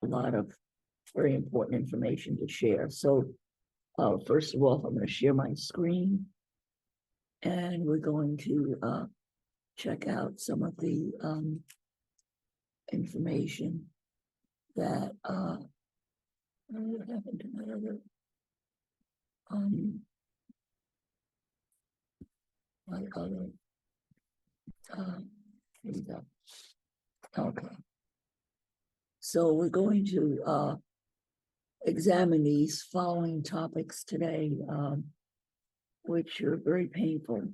a lot of very important information to share. So first of all, I'm going to share my screen, and we're going to check out some of the information that what happened to my other here we go. Okay. So we're going to examine these following topics today, which are very painful.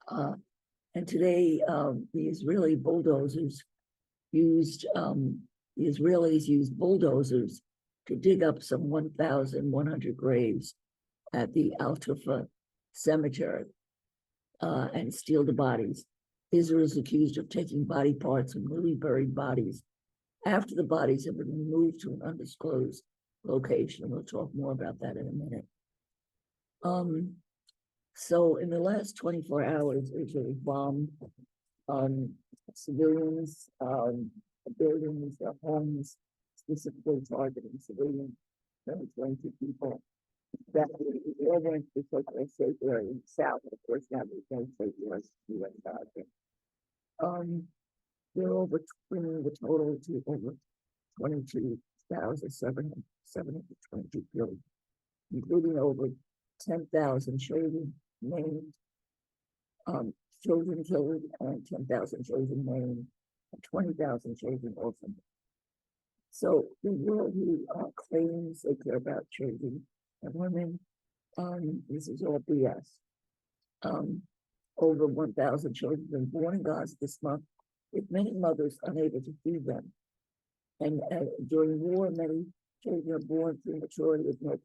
And today, the Israeli bulldozers used, the Israelis used bulldozers to dig up some 1,100 graves at the Al-Tufa cemetery and steal the bodies. Israel is accused of taking body parts and newly buried bodies after the bodies have been moved to an undisclosed location. We'll talk more about that in a minute. So in the last 24 hours, Israel bombed civilians, buildings, homes, specifically targeting civilians, 20 people. That all went to such a safe area in the south. Of course, now there's no safe U.S. They're over bringing the total to over 22,722 killed, including over 10,000 children named, children killed, and 10,000 children named, and 20,000 children orphaned. So the world who claims they care about children and women, this is all BS. Over 1,000 children have been born in Gaza this month, with many mothers unable to feed them. And during war, many children are born prematurely with no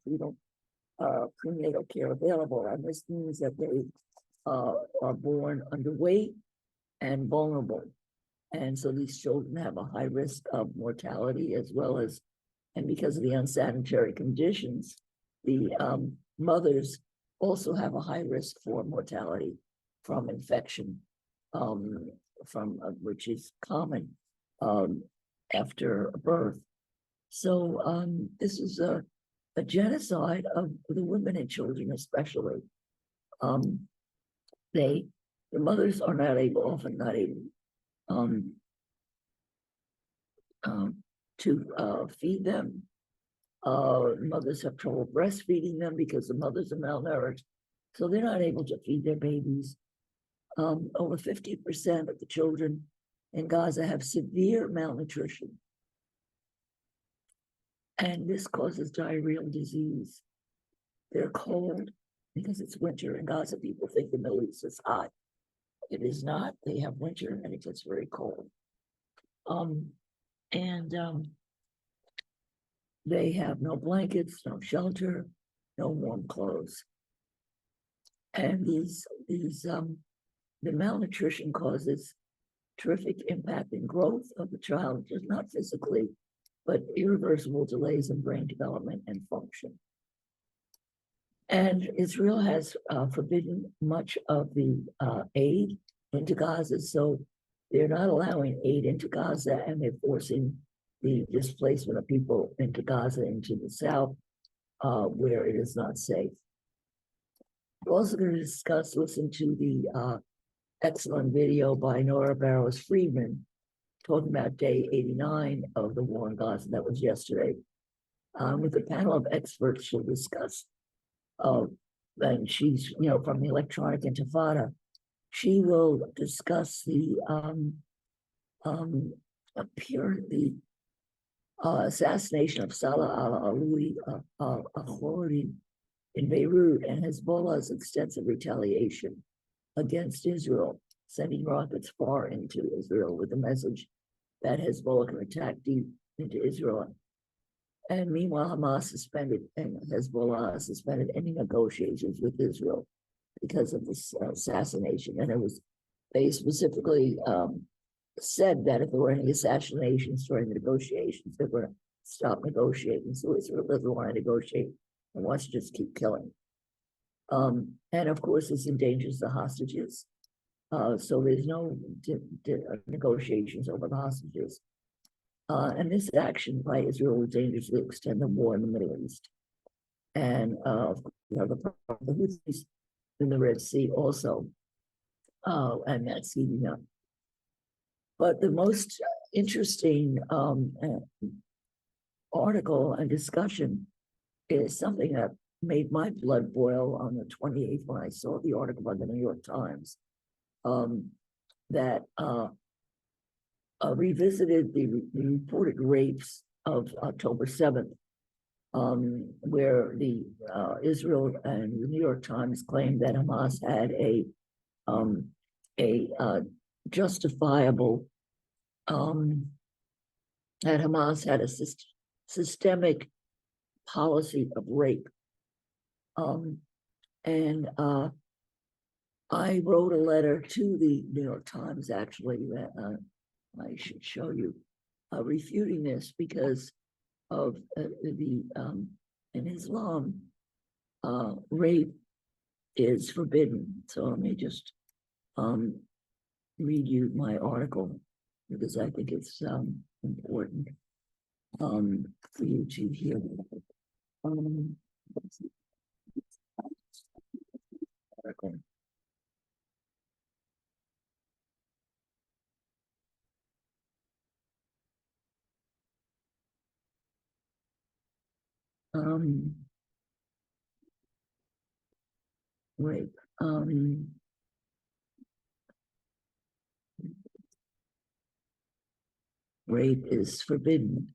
prenatal care available. And this means that they are born underweight and vulnerable. And so these children have a high risk of mortality, as well as, and because of the unsanitary conditions, the mothers also have a high risk for mortality from infection, which is common after birth. So this is a genocide of the women and children, especially. The mothers are often not able to feed them. Mothers have trouble breastfeeding them because the mothers are malnourished, so they're not able to feed their babies. Over 50% of the children in Gaza have severe malnutrition, and this causes diarrheal disease. They're cold because it's winter in Gaza. People think the Middle East is hot. It is not. They have winter and it gets very cold. They have no blankets, no shelter, no warm clothes. And the malnutrition causes terrific impact in growth of the child, just not physically, but irreversible delays in brain development and function. And Israel has forbidden much of the aid into Gaza, so they're not allowing aid into Gaza, and they're forcing the displacement of people into Gaza, into the south, where it is not safe. We're also going to listen to the excellent video by Nora Barrows-Friedman talking about day 89 of the war in Gaza. That was yesterday. With a panel of experts, she'll discuss, and she's, from the Electronic Intifada, she will discuss the assassination of Salah al-Alawi al-Khoury in Beirut and Hezbollah's extensive retaliation against Israel, sending rockets far into Israel with the message that Hezbollah can attack deep into Israel. And meanwhile, Hamas suspended and Hezbollah suspended any negotiations with Israel because of this assassination. And they specifically said that if there were any assassinations during the negotiations, they were going to stop negotiating. So Israel doesn't want to negotiate and wants to just keep killing. And of course, this endangers the hostages. So there's no negotiations over the hostages. And this action by Israel will dangerously extend the war in the Middle East. And the Houthis in the Red Sea also, and that's heating up. But the most interesting article and discussion is something that made my blood boil on the 28th when I saw the article by the New York Times that revisited the reported rapes of October 7th, where the Israel and the New York Times claimed that Hamas had a justifiable, that Hamas had a systemic policy of rape. And I wrote a letter to the New York Times, actually, that I should show you, refuting this because of in Islam, rape is forbidden. So let me just read you my article because I think it's important for you to hear. Article. Rape. Rape is forbidden.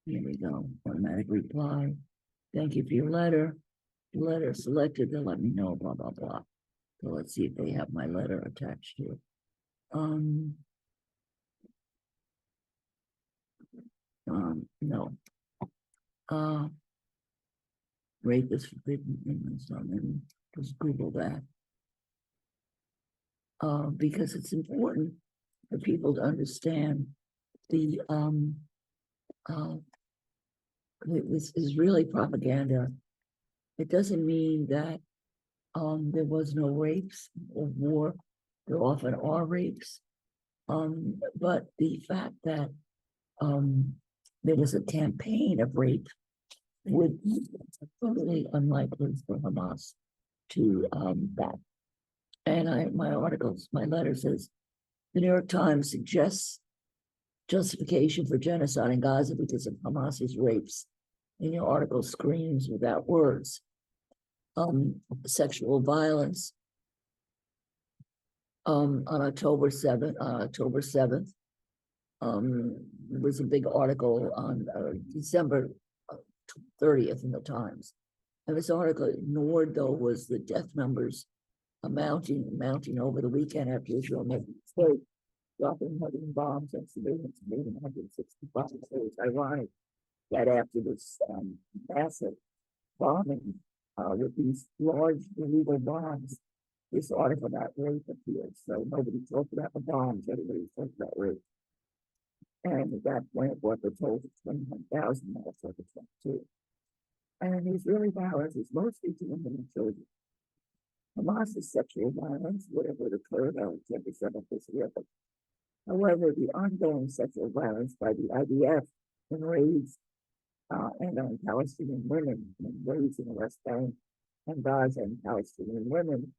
Here we go. Automatic reply. Thank you for your letter. Letter selected. They'll let me know. Blah blah blah. So let's see if they have my letter attached to it. No. Rape is forbidden in Islam. Just Google that. Because it's important for people to understand the this is really propaganda. It doesn't mean that there was no rapes or war. There often are rapes. But the fact that there was a campaign of rape would be totally unlikely for Hamas to back. And my letter says, the New York Times suggests justification for genocide in Gaza because of Hamas's rapes. And your article screams without words. Sexual violence on October 7th. There was a big article on December 30th in the Times. And this article ignored, though, was the death numbers mounting over the weekend after Israel made the mistake, dropping 100 bombs and civilians, maybe 165. So it's ironic that after this massive bombing with these large illegal bombs, this article about rape appeared. So nobody talked about the bombs, everybody talked about rape. And at that point, what they're told is 21,000, now it's like 22. And Israeli violence is mostly to women and children. Hamas's sexual violence, whatever it occurred on October 7th, is horrific. However, the ongoing sexual violence by the IDF in raids and on Palestinian women in raids in the West Bank and Gaza and Palestinian women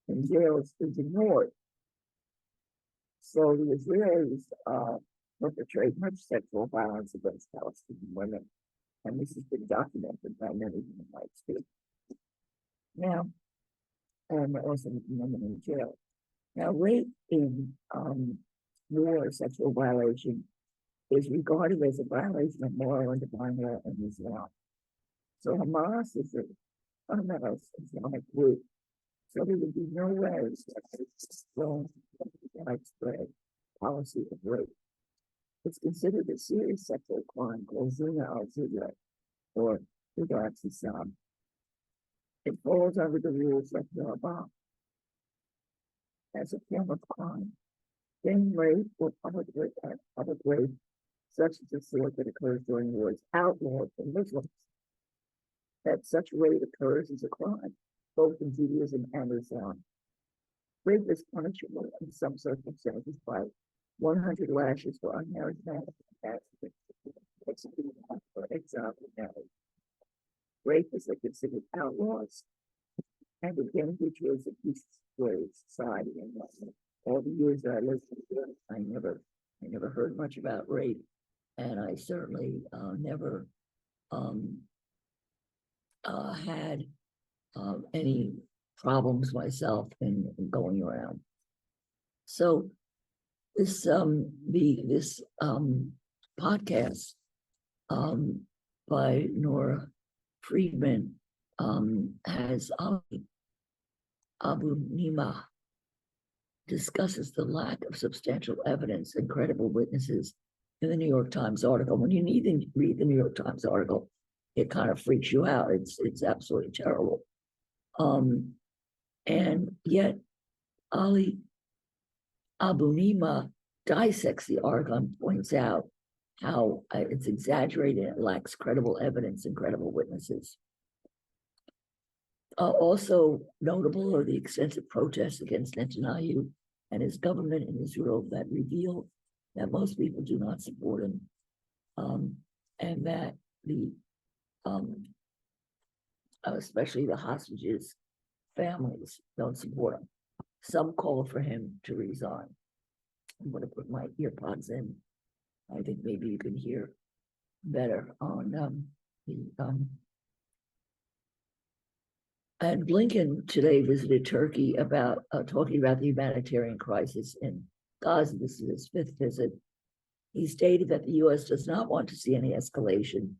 in jails is ignored. So the Israelis perpetrate much sexual violence against Palestinian women, and this has been documented by many human rights groups. Now, and also women in jail. Now, rape in war, sexual violation, is regarded as a violation of moral and divine law in Islam. So Hamas is a fundamentalist Islamic group. So there would be no way that it's strong widespread policy of rape. It's considered a serious sexual crime called zina al-zina, or regards Islam. It falls under the rules of the Rabbah as a form of crime. Then rape or public rape, such as the sort that occurs during war, is outlawed for Muslims. That such rape occurs is a crime, both in Judaism and Islam. Rape is punishable in some circumstances by 100 lashes for unmarried men, executed for exile for marriage. Rapists are considered outlaws and again, which was a peace society. And all the years that I lived here, I never heard much about rape, and I certainly never had any problems myself in going around. So this podcast by Nora Friedman has Abu Nima discusses the lack of substantial evidence and credible witnesses in the New York Times article. When you need to read the New York Times article, it kind of freaks you out. It's absolutely terrible. And yet Ali Abu Nima dissects the article and points out how it's exaggerated and it lacks credible evidence and credible witnesses. Also notable are the extensive protests against Netanyahu and his government in Israel that reveal that most people do not support him, and that the especially the hostages' families don't support him. Some call for him to resign. I'm going to put my earpods in. I think maybe you can hear better on and Blinken today visited Turkey about talking about the humanitarian crisis in Gaza. This is his 5th visit. He stated that the U.S. does not want to see any escalation,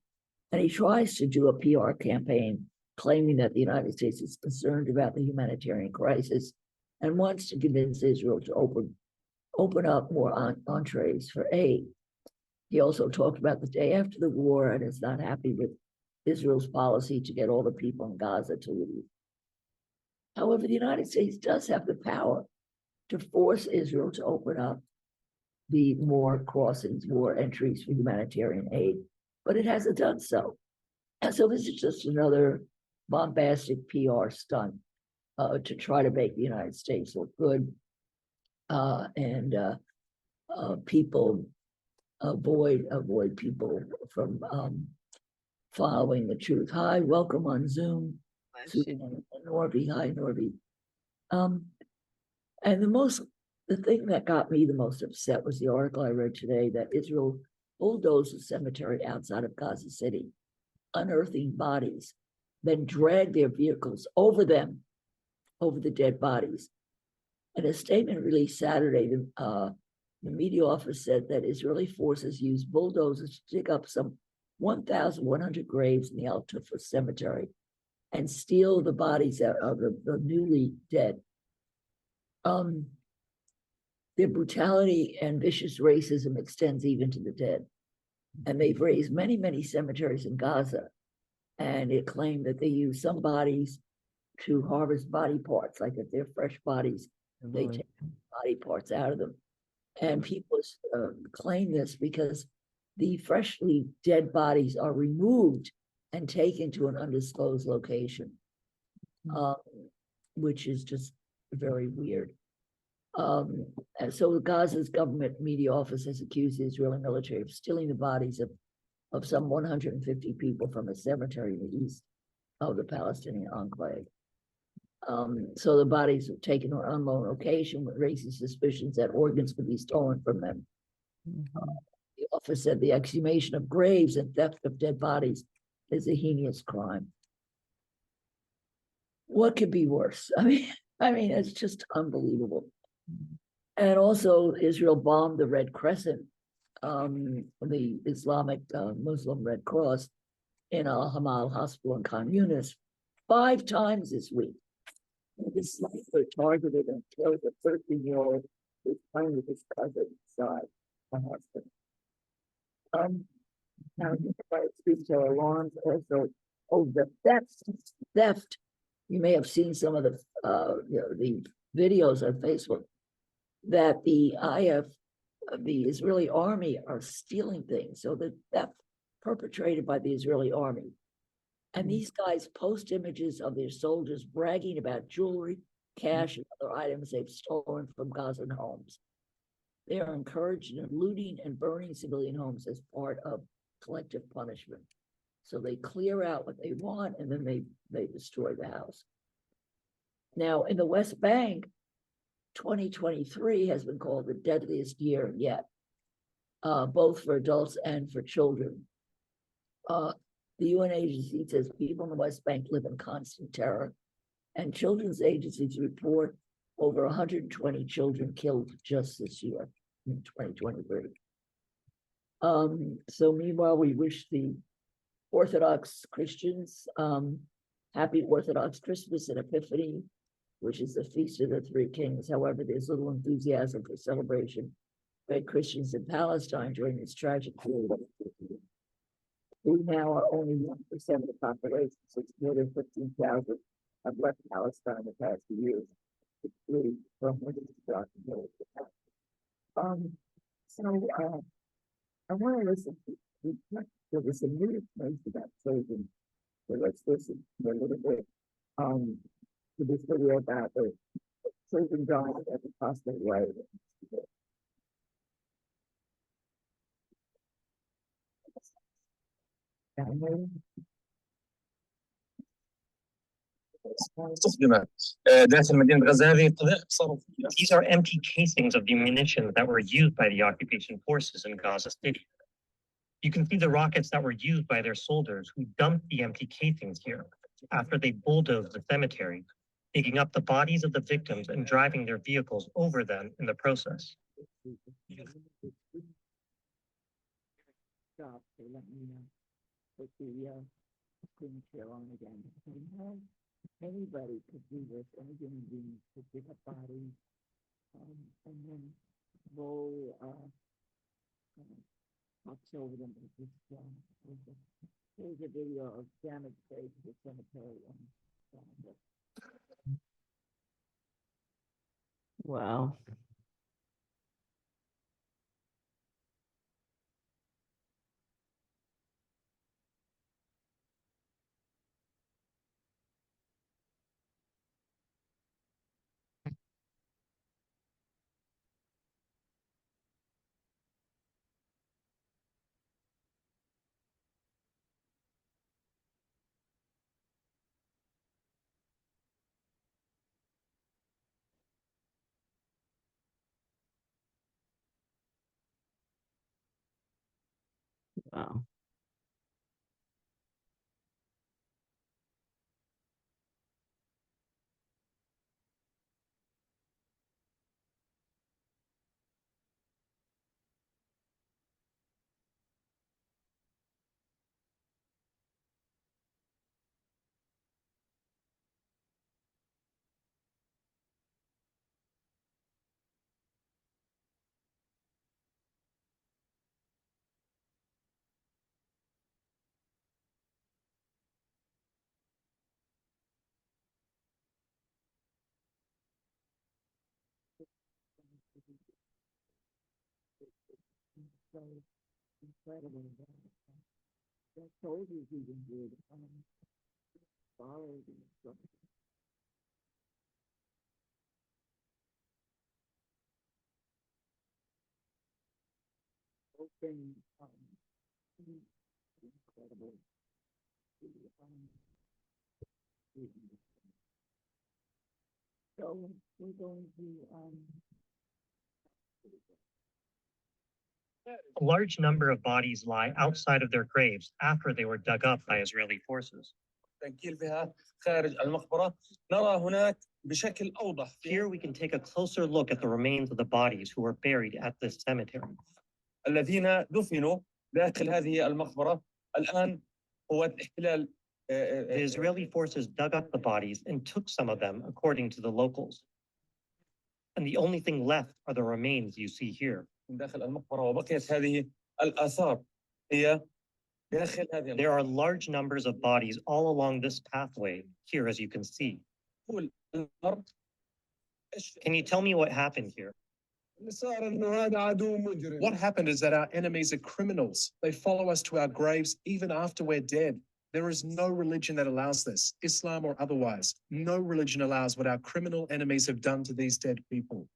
and he tries to do a PR campaign claiming that the United States is concerned about the humanitarian crisis and wants to convince Israel to open up more entrees for aid. He also talked about the day after the war and is not happy with Israel's policy to get all the people in Gaza to leave. However, the United States does have the power to force Israel to open up the more crossings, more entries for humanitarian aid, but it hasn't done so. And so this is just another bombastic PR stunt to try to make the United States look good and people avoid people from following the truth. Hi, welcome on Zoom. Norby, hi Norby. And the thing that got me the most upset was the article I read today that Israel bulldozed a cemetery outside of Gaza City, unearthing bodies, then dragged their vehicles over the dead bodies. In a statement released Saturday, the media office said that Israeli forces used bulldozers to dig up some 1,100 graves in the Al Tufa cemetery and steal the bodies of the newly dead. Their brutality and vicious racism extends even to the dead. And they've raised many, many cemeteries in Gaza. And it claimed that they use some bodies to harvest body parts, like if they're fresh bodies, they take body parts out of them. And people claim this because the freshly dead bodies are removed and taken to an undisclosed location, which is just very weird. And so Gaza's government media office has accused the Israeli military of stealing the bodies of some 150 people from a cemetery in the east of the Palestinian enclave. So the bodies were taken to an unknown location with raising suspicions that organs could be stolen from them. The office said the exhumation of graves and theft of dead bodies is a heinous crime. What could be worse? I mean, it's just unbelievable. And also, Israel bombed the Red Crescent, the Islamic Muslim Red Cross in Al Hamal Hospital in Khan Yunis 5 times this week. This sniper targeted and killed a 13-year-old who's playing with his cousin inside the hospital. Now, it speaks to alarms also. The theft. You may have seen some of the videos on Facebook that the Israeli army are stealing things. So the theft perpetrated by the Israeli army. And these guys post images of their soldiers bragging about jewelry, cash, and other items they've stolen from Gazan homes. They are encouraged in looting and burning civilian homes as part of collective punishment. So they clear out what they want and then they destroy the house. Now, in the West Bank, 2023 has been called the deadliest year yet, both for adults and for children. The UN agency says people in the West Bank live in constant terror, and children's agencies report over 120 children killed just this year in 2023. So meanwhile, we wish the Orthodox Christians happy Orthodox Christmas and Epiphany, which is the Feast of the Three Kings. However, there's little enthusiasm for celebration by Christians in Palestine during this tragic period. We now are only 1% of the population, since more than 15,000 have left Palestine in the past few years. Really from I want to listen to, there was some new information about children, so let's listen a little bit to this video about the children dying at the hospital way. These are empty casings of the munitions that were used by the occupation forces in Gaza City. You can see the rockets that were used by their soldiers who dumped the empty casings here after they bulldozed the cemetery, digging up the bodies of the victims and driving their vehicles over them in the process. Stop, so let me know. Put the screen share on again. Anybody could do this, any human being could pick up bodies and then roll box over them. Here's a video of damage to the cemetery. Wow. Wow. So incredible. The soldiers even did follow the instructions. Open, incredible. So we're going to A large number of bodies lie outside of their graves after they were dug up by Israeli forces. Here we can take a closer look at the remains of the bodies who were buried at this cemetery. الذين دفنوا داخل هذه المقبرة الآن هو احتلال. The Israeli forces dug up the bodies and took some of them, according to the locals. And the only thing left are the remains you see here. داخل المقبرة وبقيت هذه الآثار هي داخل هذه. There are large numbers of bodies all along this pathway here, as you can see. Can you tell me what happened here? What happened is that our enemies are criminals. They follow us to our graves even after we're dead. There is no religion that allows this, Islam or otherwise. No religion allows what our criminal enemies have done to these dead people.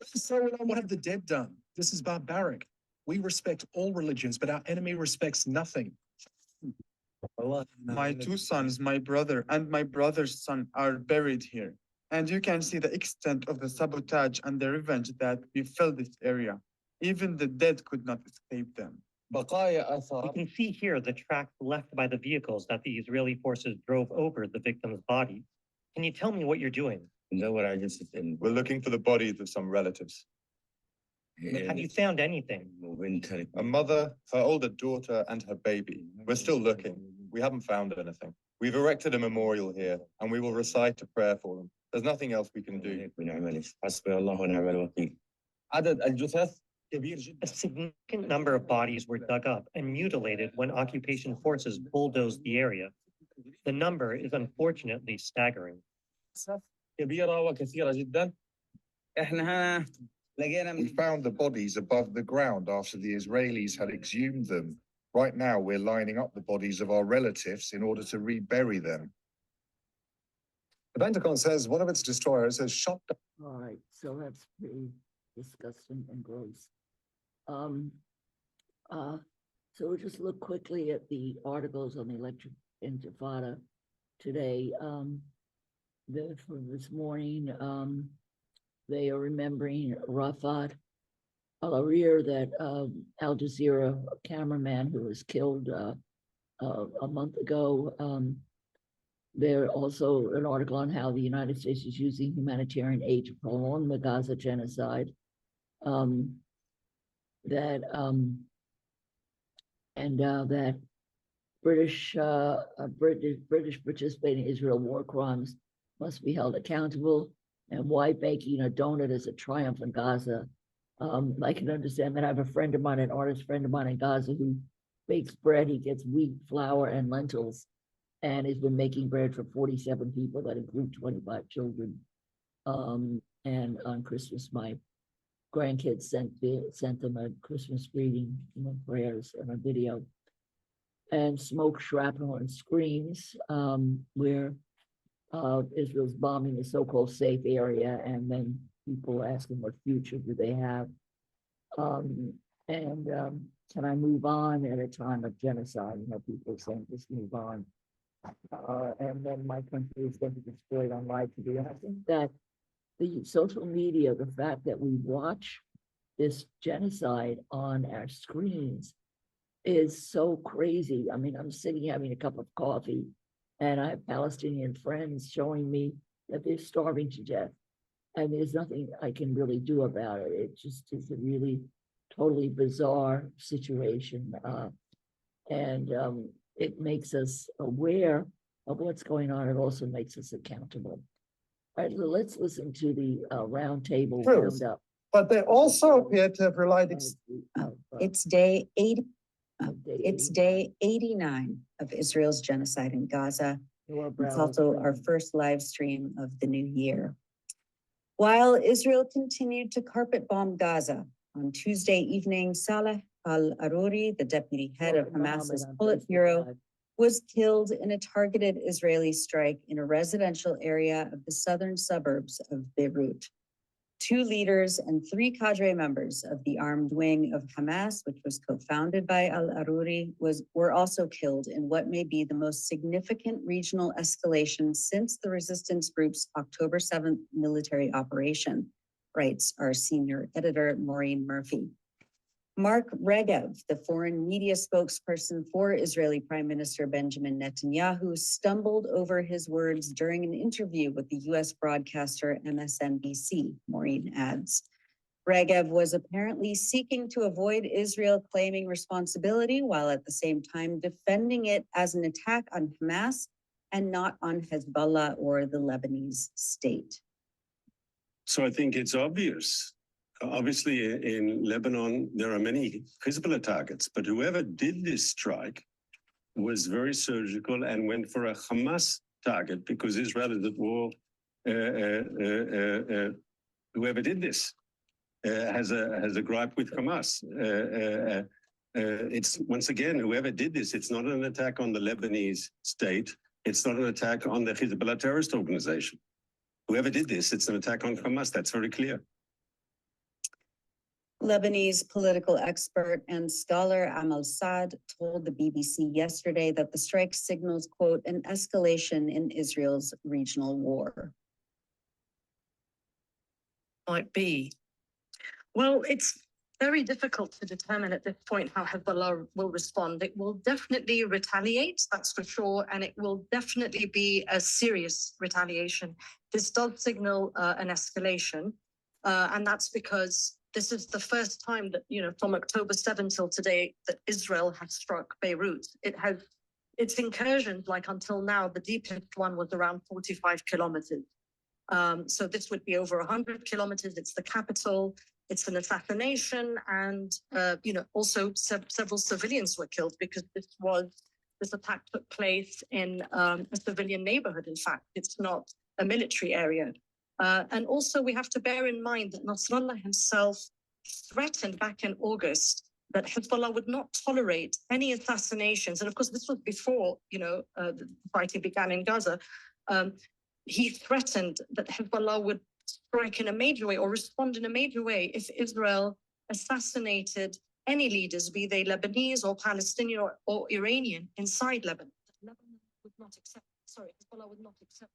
So what have the dead done? This is barbaric. We respect all religions, but our enemy respects nothing. My two sons, my brother and my brother's son are buried here. And you can see the extent of the sabotage and the revenge that befell this area. Even the dead could not escape them. بقايا You آثار can see here the tracks left by the vehicles that the Israeli forces drove over the victims' bodies. Can you tell me what you're doing? We're looking for the bodies of some relatives. Have you found anything? A mother, her older daughter, and her baby. We're still looking. We haven't found anything. We've erected a memorial here, and we will recite a prayer for them. There's nothing else we can do. عدد الجثث كبير جدا. A significant number of bodies were dug up and mutilated when occupation forces bulldozed the area. The number is unfortunately staggering. كبيرة وكثيرة جدا. We found the bodies above the ground after the Israelis had exhumed them. Right now, we're lining up the bodies of our relatives in order to rebury them. The Pentagon says one of its destroyers has shot down. All right, so that's pretty disgusting and gross. So we'll just look quickly at the articles on the electric intifada today. From this morning, they are remembering Rafat Al-Arir, that Al Jazeera cameraman who was killed a month ago. There's also an article on how the United States is using humanitarian aid to prolong the Gaza genocide. That British participating in Israel war crimes must be held accountable, and why baking a donut is a triumph in Gaza. I can understand that. I have a friend of mine, an artist friend of mine in Gaza, who bakes bread. He gets wheat, flour, and lentils, and has been making bread for 47 people that include 25 children. And on Christmas, my grandkids sent them a Christmas greeting, prayers, and a video. And smoke, shrapnel, and screams, where Israel's bombing the so-called safe area, and then people asking what future do they have. Can I move on at a time of genocide? People saying just move on. And then my country is going to be destroyed on live TV. And I think that the social media, the fact that we watch this genocide on our screens is so crazy. I mean, I'm sitting having a cup of coffee, and I have Palestinian friends showing me that they're starving to death, and there's nothing I can really do about it. It just is a really totally bizarre situation. It makes us aware of what's going on. It also makes us accountable. All right, let's listen to the roundtable roundup. But they also appear to have relied It's day 80. It's day 89 of Israel's genocide in Gaza. It's also our first live stream of the new year. While Israel continued to carpet bomb Gaza, on Tuesday evening, Saleh al-Aruri, the deputy head of Hamas's Politburo, was killed in a targeted Israeli strike in a residential area of the southern suburbs of Beirut. 2 leaders and 3 cadre members of the armed wing of Hamas, which was co-founded by al-Aruri, were also killed in what may be the most significant regional escalation since the resistance group's October 7th military operation, writes our senior editor, Maureen Murphy. Mark Regev, the foreign media spokesperson for Israeli Prime Minister Benjamin Netanyahu, stumbled over his words during an interview with the US broadcaster MSNBC, Maureen adds. Regev was apparently seeking to avoid Israel claiming responsibility while at the same time defending it as an attack on Hamas and not on Hezbollah or the Lebanese state. So I think it's obvious. Obviously, in Lebanon, there are many Hezbollah targets, but whoever did this strike was very surgical and went for a Hamas target because Israel is at war. Whoever did this has a gripe with Hamas. It's once again, whoever did this, it's not an attack on the Lebanese state. It's not an attack on the Hezbollah terrorist organization. Whoever did this, it's an attack on Hamas. That's very clear. Lebanese political expert and scholar Amal Saad told the BBC yesterday that the strike signals, quote, an escalation in Israel's regional war. Might be. Well, it's very difficult to determine at this point how Hezbollah will respond. It will definitely retaliate, that's for sure, and it will definitely be a serious retaliation. This does signal an escalation, and that's because this is the first time that, you know, from October 7 till today, that Israel has struck Beirut. Its incursions, like until now, the deepest one was around 45 kilometers. So this would be over 100 kilometers. It's the capital. It's an assassination, and you know, also several civilians were killed because this attack took place in a civilian neighborhood. In fact, it's not a military area. And also, we have to bear in mind that Nasrallah himself threatened back in August that Hezbollah would not tolerate any assassinations. And of course, this was before, you know, the fighting began in Gaza. He threatened that Hezbollah would strike in a major way or respond in a major way if Israel assassinated any leaders, be they Lebanese or Palestinian or Iranian, inside Lebanon. Lebanon would not accept, Hezbollah would not accept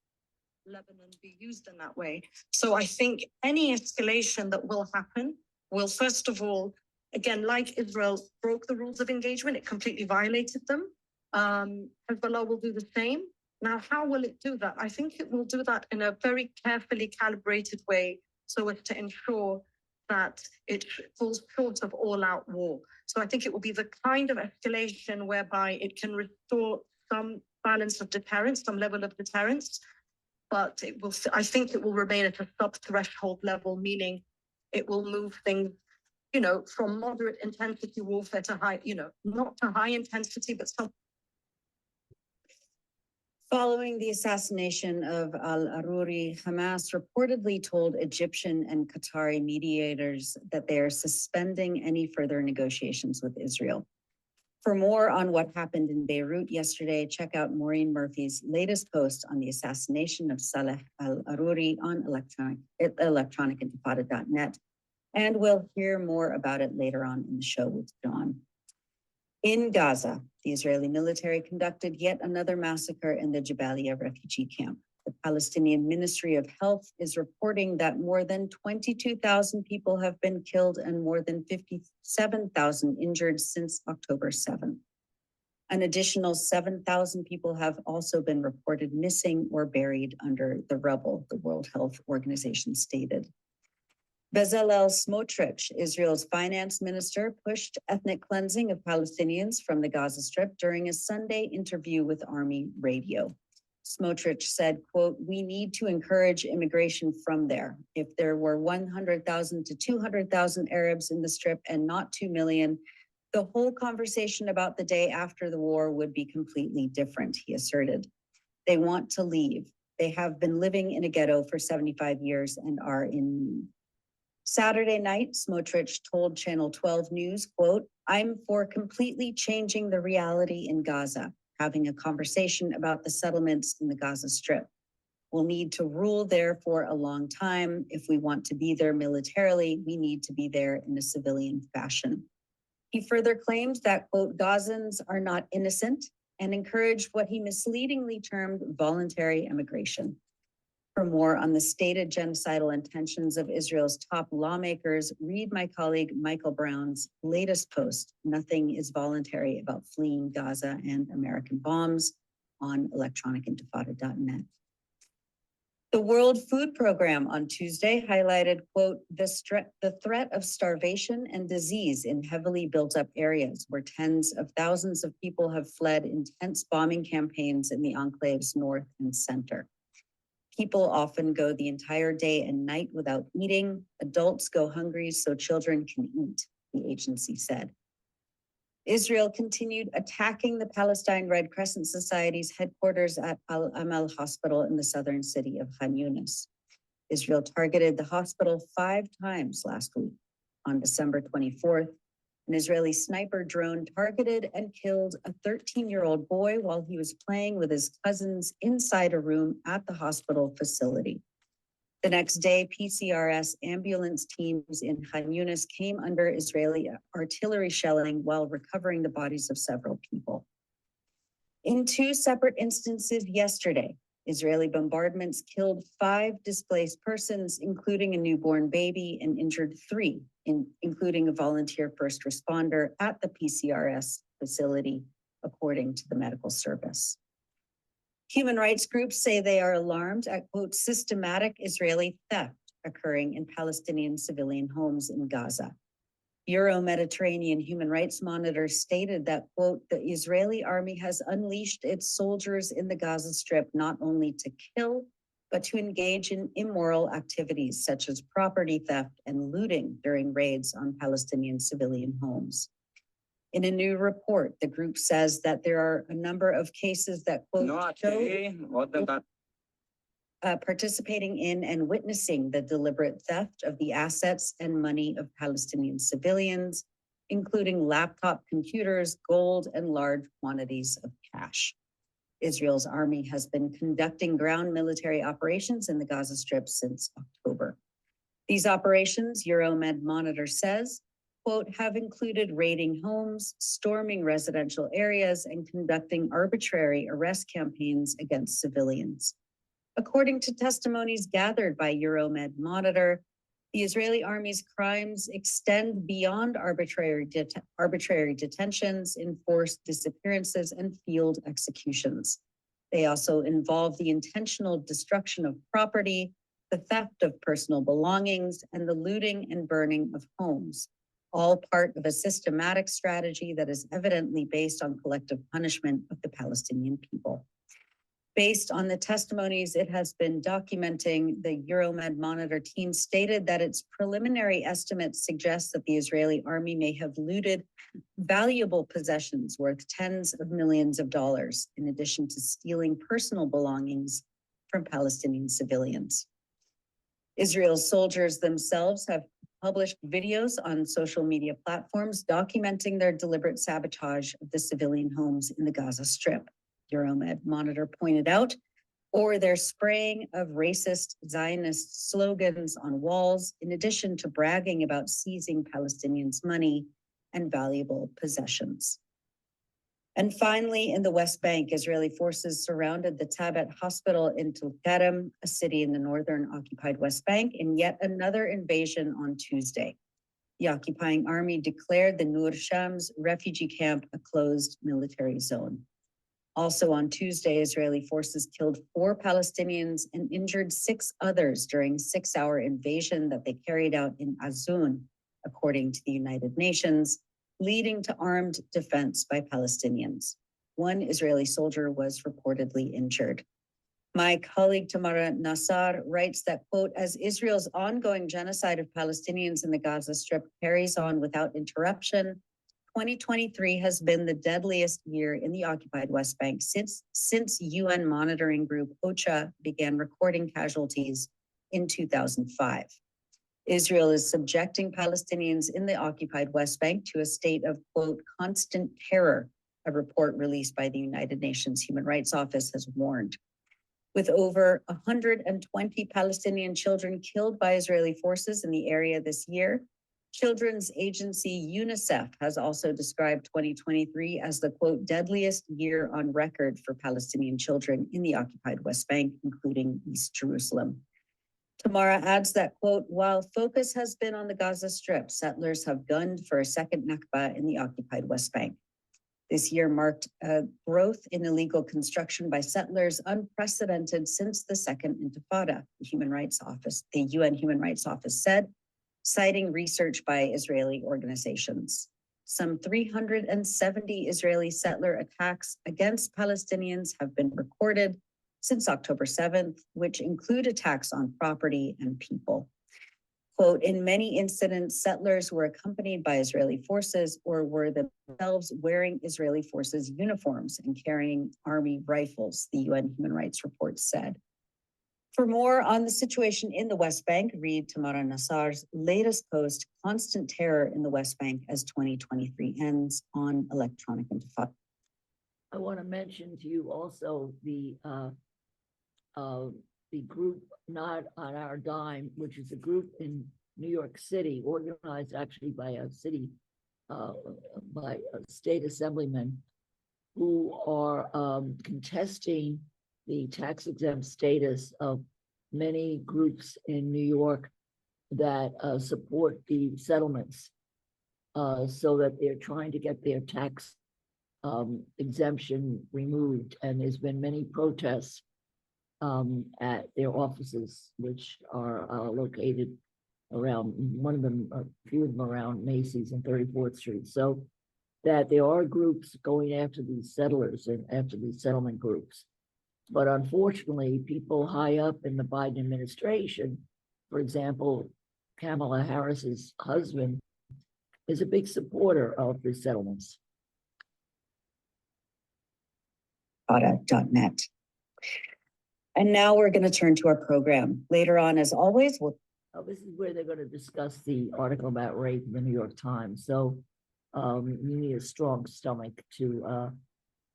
Lebanon be used in that way. So I think any escalation that will happen will, first of all, again, like Israel broke the rules of engagement, it completely violated them. Hezbollah will do the same. Now, how will it do that? I think it will do that in a very carefully calibrated way so as to ensure that it falls short of all-out war. So I think it will be the kind of escalation whereby it can restore some balance of deterrence, some level of deterrence, but it will, I think it will remain at a sub-threshold level, meaning it will move things, you know, from moderate intensity warfare to high, you know, not to high intensity, but some. Following the assassination of al-Aruri, Hamas reportedly told Egyptian and Qatari mediators that they are suspending any further negotiations with Israel. For more on what happened in Beirut yesterday, check out Maureen Murphy's latest post on the assassination of Saleh al-Aruri on electronicintifada.net. And we'll hear more about it later on in the show with John. In Gaza, the Israeli military conducted yet another massacre in the Jabalia refugee camp. The Palestinian Ministry of Health is reporting that more than 22,000 people have been killed and more than 57,000 injured since October 7. An additional 7,000 people have also been reported missing or buried under the rubble, the World Health Organization stated. Bezalel Smotrich, Israel's finance minister, pushed ethnic cleansing of Palestinians from the Gaza Strip during a Sunday interview with Army Radio. Smotrich said, quote, "We need to encourage immigration from there. If there were 100,000 to 200,000 Arabs in the Strip and not 2 million, the whole conversation about the day after the war would be completely different," he asserted. They want to leave. They have been living in a ghetto for 75 years and are in need. Saturday night, Smotrich told Channel 12 News, quote, "I'm for completely changing the reality in Gaza, having a conversation about the settlements in the Gaza Strip. We'll need to rule there for a long time. If we want to be there militarily, we need to be there in a civilian fashion." He further claimed that, quote, "Gazans are not innocent," and encouraged what he misleadingly termed voluntary immigration. For more on the stated genocidal intentions of Israel's top lawmakers, read my colleague Michael Brown's latest post, "Nothing is Voluntary About Fleeing Gaza and American Bombs," on electronicintifada.net. The World Food Program on Tuesday highlighted, quote, the threat of starvation and disease in heavily built up areas where tens of thousands of people have fled intense bombing campaigns in the enclave's north and center. People often go the entire day and night without eating. Adults go hungry so children can eat, the agency said. Israel continued attacking the Palestine Red Crescent Society's headquarters at Al-Amal Hospital in the southern city of Khan Yunis. Israel targeted the hospital 5 times last week. On December 24th, An Israeli sniper drone targeted and killed a 13-year-old boy while he was playing with his cousins inside a room at the hospital facility. The next day, PCRS ambulance teams in Khan Yunis came under Israeli artillery shelling while recovering the bodies of several people. In two separate instances yesterday, Israeli bombardments killed 5 displaced persons, including a newborn baby, and injured 3, including a volunteer first responder at the PCRS facility, according to the medical service. Human rights groups say they are alarmed at, quote, systematic Israeli theft occurring in Palestinian civilian homes in Gaza. Euro-Mediterranean Human Rights Monitor stated that, quote, the Israeli army has unleashed its soldiers in the Gaza Strip not only to kill, but to engage in immoral activities such as property theft and looting during raids on Palestinian civilian homes. In a new report, the group says that there are a number of cases that, quote, show participating in and witnessing the deliberate theft of the assets and money of Palestinian civilians, including laptop computers, gold, and large quantities of cash. Israel's army has been conducting ground military operations in the Gaza Strip since October. These operations, Euromed Monitor says, quote, have included raiding homes, storming residential areas, and conducting arbitrary arrest campaigns against civilians. According to testimonies gathered by Euromed Monitor, the Israeli army's crimes extend beyond arbitrary detentions, enforced disappearances, and field executions. They also involve the intentional destruction of property, the theft of personal belongings, and the looting and burning of homes, all part of a systematic strategy that is evidently based on collective punishment of the Palestinian people. Based on the testimonies it has been documenting, the Euromed Monitor team stated that its preliminary estimates suggest that the Israeli army may have looted valuable possessions worth tens of millions of dollars, in addition to stealing personal belongings from Palestinian civilians. Israel's soldiers themselves have published videos on social media platforms documenting their deliberate sabotage of the civilian homes in the Gaza Strip. Euromed Monitor pointed out, or their spraying of racist Zionist slogans on walls, in addition to bragging about seizing Palestinians' money and valuable possessions. And finally, in the West Bank, Israeli forces surrounded the Tabet hospital in Tulkarem, a city in the northern occupied West Bank, in yet another invasion on Tuesday. The occupying army declared the Nur Shams refugee camp a closed military zone. Also on Tuesday, Israeli forces killed 4 Palestinians and injured 6 others during a 6-hour invasion that they carried out in Azun, according to the United Nations, leading to armed defense by Palestinians. 1 Israeli soldier was reportedly injured. My colleague Tamara Nassar writes that, quote, as Israel's ongoing genocide of Palestinians in the Gaza Strip carries on without interruption, 2023 has been the deadliest year in the occupied West Bank since UN monitoring group OCHA began recording casualties in 2005. Israel is subjecting Palestinians in the occupied West Bank to a state of, quote, constant terror, a report released by the United Nations Human Rights Office has warned. With over 120 Palestinian children killed by Israeli forces in the area this year, children's agency UNICEF has also described 2023 as the, quote, deadliest year on record for Palestinian children in the occupied West Bank, including East Jerusalem. Tamara adds that, quote, while focus has been on the Gaza Strip, settlers have gunned for a second Nakba in the occupied West Bank. This year marked a growth in illegal construction by settlers unprecedented since the Second Intifada, the UN Human Rights Office said, citing research by Israeli organizations. Some 370 Israeli settler attacks against Palestinians have been recorded since October 7th, which include attacks on property and people. Quote, in many incidents, settlers were accompanied by Israeli forces or were themselves wearing Israeli forces uniforms and carrying army rifles, the UN Human Rights Report said. For more on the situation in the West Bank, read Tamara Nassar's latest post, Constant Terror in the West Bank as 2023 Ends, on Electronic Intifada. I want to mention to you also the group Not on Our Dime, which is a group in New York City, organized actually by a city, by state assemblymen who are contesting the tax exempt status of many groups in New York that support the settlements, so that they're trying to get their tax exemption removed. And there's been many protests at their offices, which are located around, one of them, a few of them around Macy's and 34th Street. So that there are groups going after these settlers and after these settlement groups. But unfortunately, people high up in the Biden administration, for example, Kamala Harris's husband, is a big supporter of the settlements. .net. And now we're going to turn to our program. Later on, as always, we'll. This is where they're going to discuss the article about rape in the New York Times. So you need a strong stomach to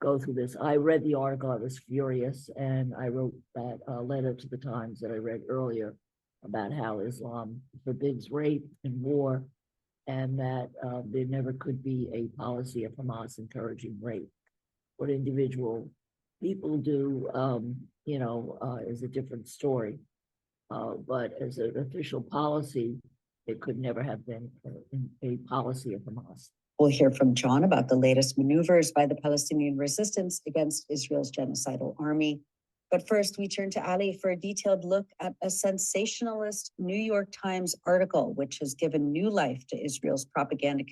go through this. I read the article, I was furious, and I wrote that letter to the Times that I read earlier about how Islam forbids rape and war, and that there never could be a policy of Hamas encouraging rape. What individual people do, is a different story. But as an official policy, it could never have been a policy of Hamas. We'll hear from John about the latest maneuvers by the Palestinian resistance against Israel's genocidal army. But first, we turn to Ali for a detailed look at a sensationalist New York Times article, which has given new life to Israel's propaganda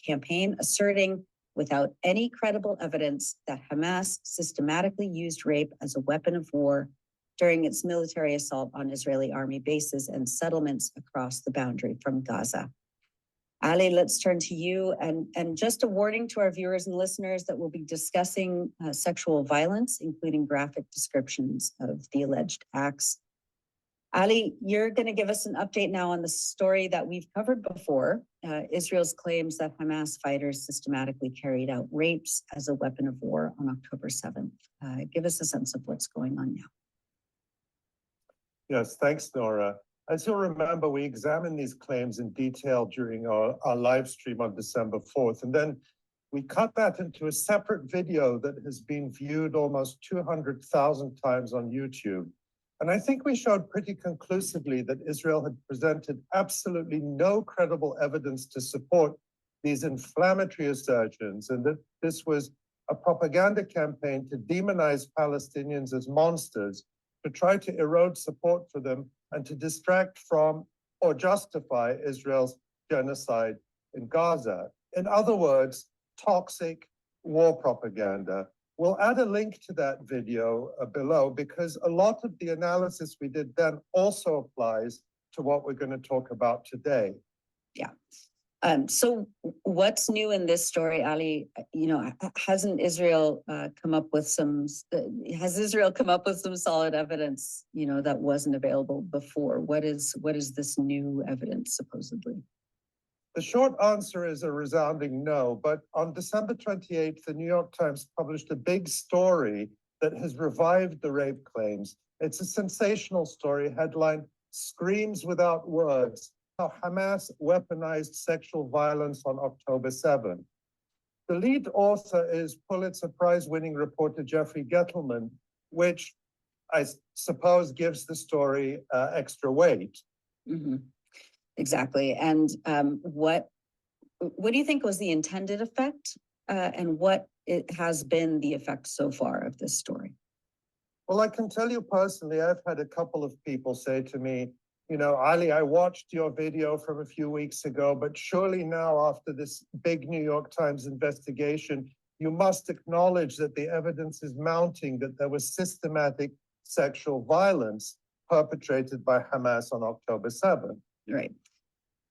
campaign, asserting without any credible evidence that Hamas systematically used rape as a weapon of war during its military assault on Israeli army bases and settlements across the boundary from Gaza. Ali, let's turn to you, and just a warning to our viewers and listeners that we'll be discussing sexual violence, including graphic descriptions of the alleged acts. Ali, you're going to give us an update now on the story that we've covered before, Israel's claims that Hamas fighters systematically carried out rapes as a weapon of war on October 7th. Give us a sense of what's going on now. Yes, thanks, Nora. As you'll remember, we examined these claims in detail during our live stream on December 4th, and then we cut that into a separate video that has been viewed almost 200,000 times on YouTube. And I think we showed pretty conclusively that Israel had presented absolutely no credible evidence to support these inflammatory assertions, and that this was a propaganda campaign to demonize Palestinians as monsters, to try to erode support for them, and to distract from or justify Israel's genocide in Gaza. In other words, toxic war propaganda. We'll add a link to that video below, because a lot of the analysis we did then also applies to what we're going to talk about today. Yeah. So what's new in this story, Ali? Hasn't Israel come up with some solid evidence, that wasn't available before? What is this new evidence supposedly? The short answer is a resounding no, but on December 28th, the New York Times published a big story that has revived the rape claims. It's a sensational story, headlined "Screams Without Words: How Hamas Weaponized Sexual Violence on October 7th." The lead author is Pulitzer Prize-winning reporter Jeffrey Gettleman, which I suppose gives the story extra weight. Mm-hmm. Exactly. And what do you think was the intended effect, and what it has been the effect so far of this story? Well, I can tell you personally, I've had a couple of people say to me, Ali, I watched your video from a few weeks ago, but surely now after this big New York Times investigation, you must acknowledge that the evidence is mounting that there was systematic sexual violence perpetrated by Hamas on October 7th. Right.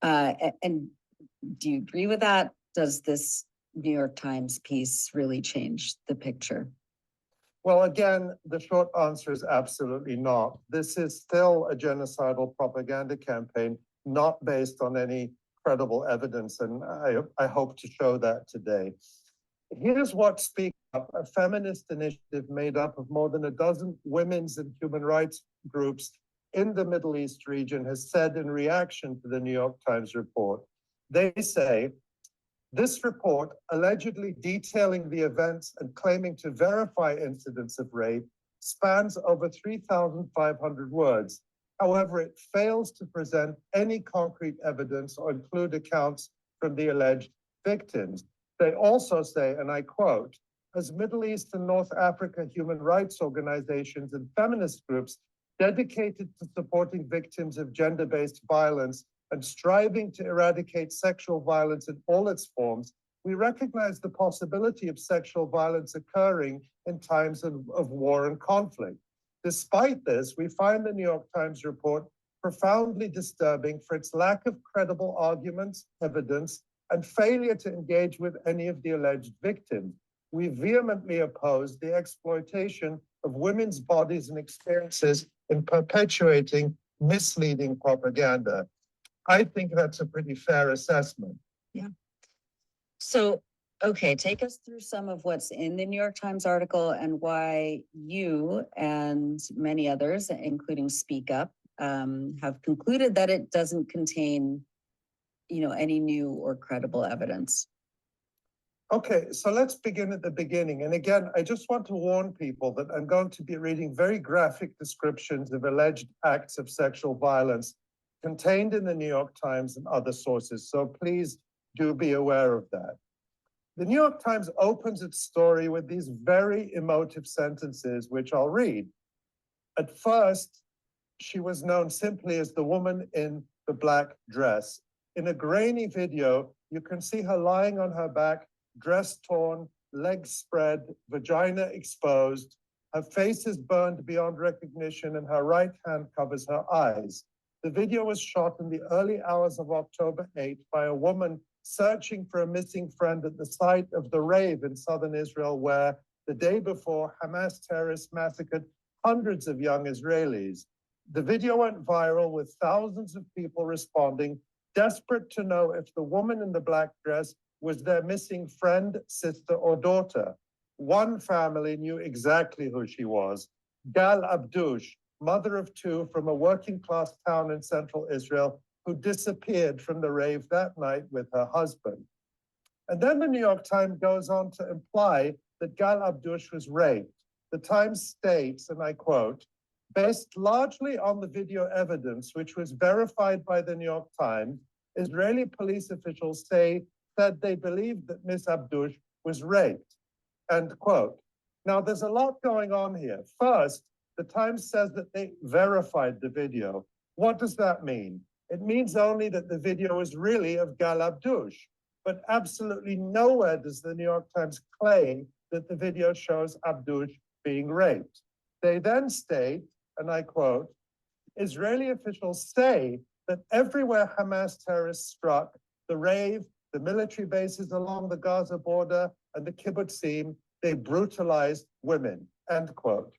And do you agree with that? Does this New York Times piece really change the picture? Well, again, the short answer is absolutely not. This is still a genocidal propaganda campaign, not based on any credible evidence, and I hope to show that today. Here's what Speak Up, a feminist initiative made up of more than a dozen women's and human rights groups in the Middle East region, has said in reaction to the New York Times report. They say, this report, allegedly detailing the events and claiming to verify incidents of rape, spans over 3,500 words. However, it fails to present any concrete evidence or include accounts from the alleged victims. They also say, and I quote, as Middle East and North Africa human rights organizations and feminist groups dedicated to supporting victims of gender-based violence and striving to eradicate sexual violence in all its forms, we recognize the possibility of sexual violence occurring in times of war and conflict. Despite this, we find the New York Times report profoundly disturbing for its lack of credible arguments, evidence, and failure to engage with any of the alleged victims. We vehemently oppose the exploitation of women's bodies and experiences in perpetuating misleading propaganda. I think that's a pretty fair assessment. Yeah. So, okay, take us through some of what's in the New York Times article and why you and many others, including Speak Up, have concluded that it doesn't contain, any new or credible evidence. Okay, so let's begin at the beginning. And again, I just want to warn people that I'm going to be reading very graphic descriptions of alleged acts of sexual violence contained in the New York Times and other sources. So please do be aware of that. The New York Times opens its story with these very emotive sentences, which I'll read. At first, she was known simply as the woman in the black dress. In a grainy video, you can see her lying on her back, dress torn, legs spread, vagina exposed. Her face is burned beyond recognition and her right hand covers her eyes. The video was shot in the early hours of October 8th by a woman searching for a missing friend at the site of the rave in southern Israel, where the day before Hamas terrorists massacred hundreds of young Israelis. The video went viral with thousands of people responding, desperate to know if the woman in the black dress was their missing friend, sister, or daughter. One family knew exactly who she was, Gal Abdush, mother of two from a working class town in central Israel, who disappeared from the rave that night with her husband. And then the New York Times goes on to imply that Gal Abdush was raped. The Times states, and I quote, based largely on the video evidence, which was verified by the New York Times, Israeli police officials said they believed that Miss Abdush was raped, end quote. Now, there's a lot going on here. First, the Times says that they verified the video. What does that mean? It means only that the video is really of Gal Abdush, but absolutely nowhere does the New York Times claim that the video shows Abdush being raped. They then state, and I quote, Israeli officials say that everywhere Hamas terrorists struck, the rave, the military bases along the Gaza border, and the kibbutzim, they brutalized women, end quote.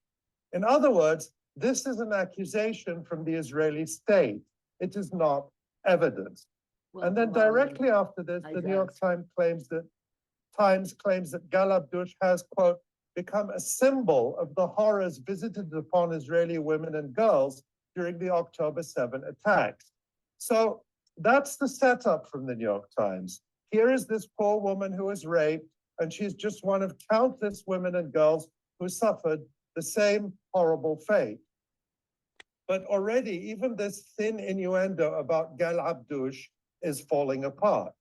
In other words, this is an accusation from the Israeli state. It is not evidence. Well, And then directly after this, the New York Times claims that Gal Abdush has, quote, become a symbol of the horrors visited upon Israeli women and girls during the October 7 attacks. So that's the setup from the New York Times. Here is this poor woman who was raped, and she's just one of countless women and girls who suffered the same horrible fate. But already, even this thin innuendo about Gal Abdush is falling apart.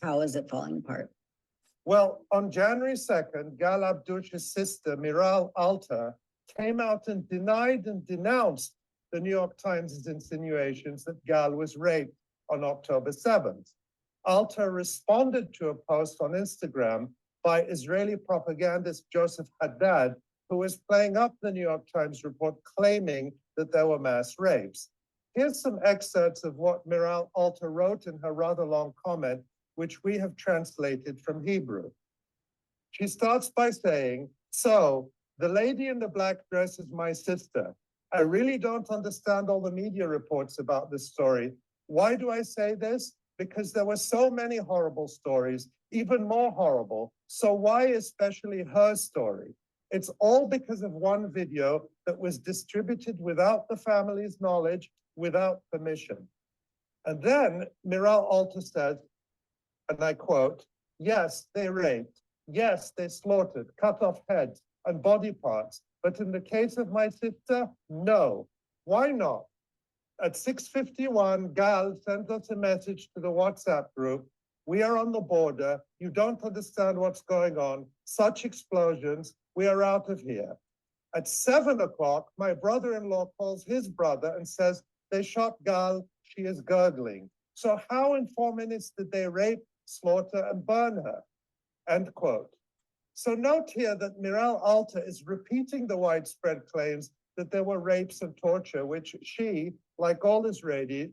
How is it falling apart? Well, on January 2nd, Gal Abdush's sister, Miral Alter, came out and denied and denounced the New York Times' insinuations that Gal was raped on October 7th. Alter responded to a post on Instagram by Israeli propagandist Joseph Haddad, who was playing up the New York Times report claiming that there were mass rapes. Here's some excerpts of what Miral Alter wrote in her rather long comment, which we have translated from Hebrew. She starts by saying, so the lady in the black dress is my sister. I really don't understand all the media reports about this story. Why do I say this? Because there were so many horrible stories, even more horrible. So why especially her story? It's all because of one video that was distributed without the family's knowledge, without permission. And then Miral Alter says, and I quote, yes, they raped. Yes, they slaughtered, cut off heads and body parts. But in the case of my sister, no. Why not? At 6:51, Gal sends us a message to the WhatsApp group. We are on the border. You don't understand what's going on. Such explosions. We are out of here. At 7 o'clock, my brother-in-law calls his brother and says, they shot Gal. She is gurgling. So how in 4 minutes did they rape, slaughter, and burn her? End quote. So note here that Miral Alter is repeating the widespread claims that there were rapes and torture, which she, like all Israelis,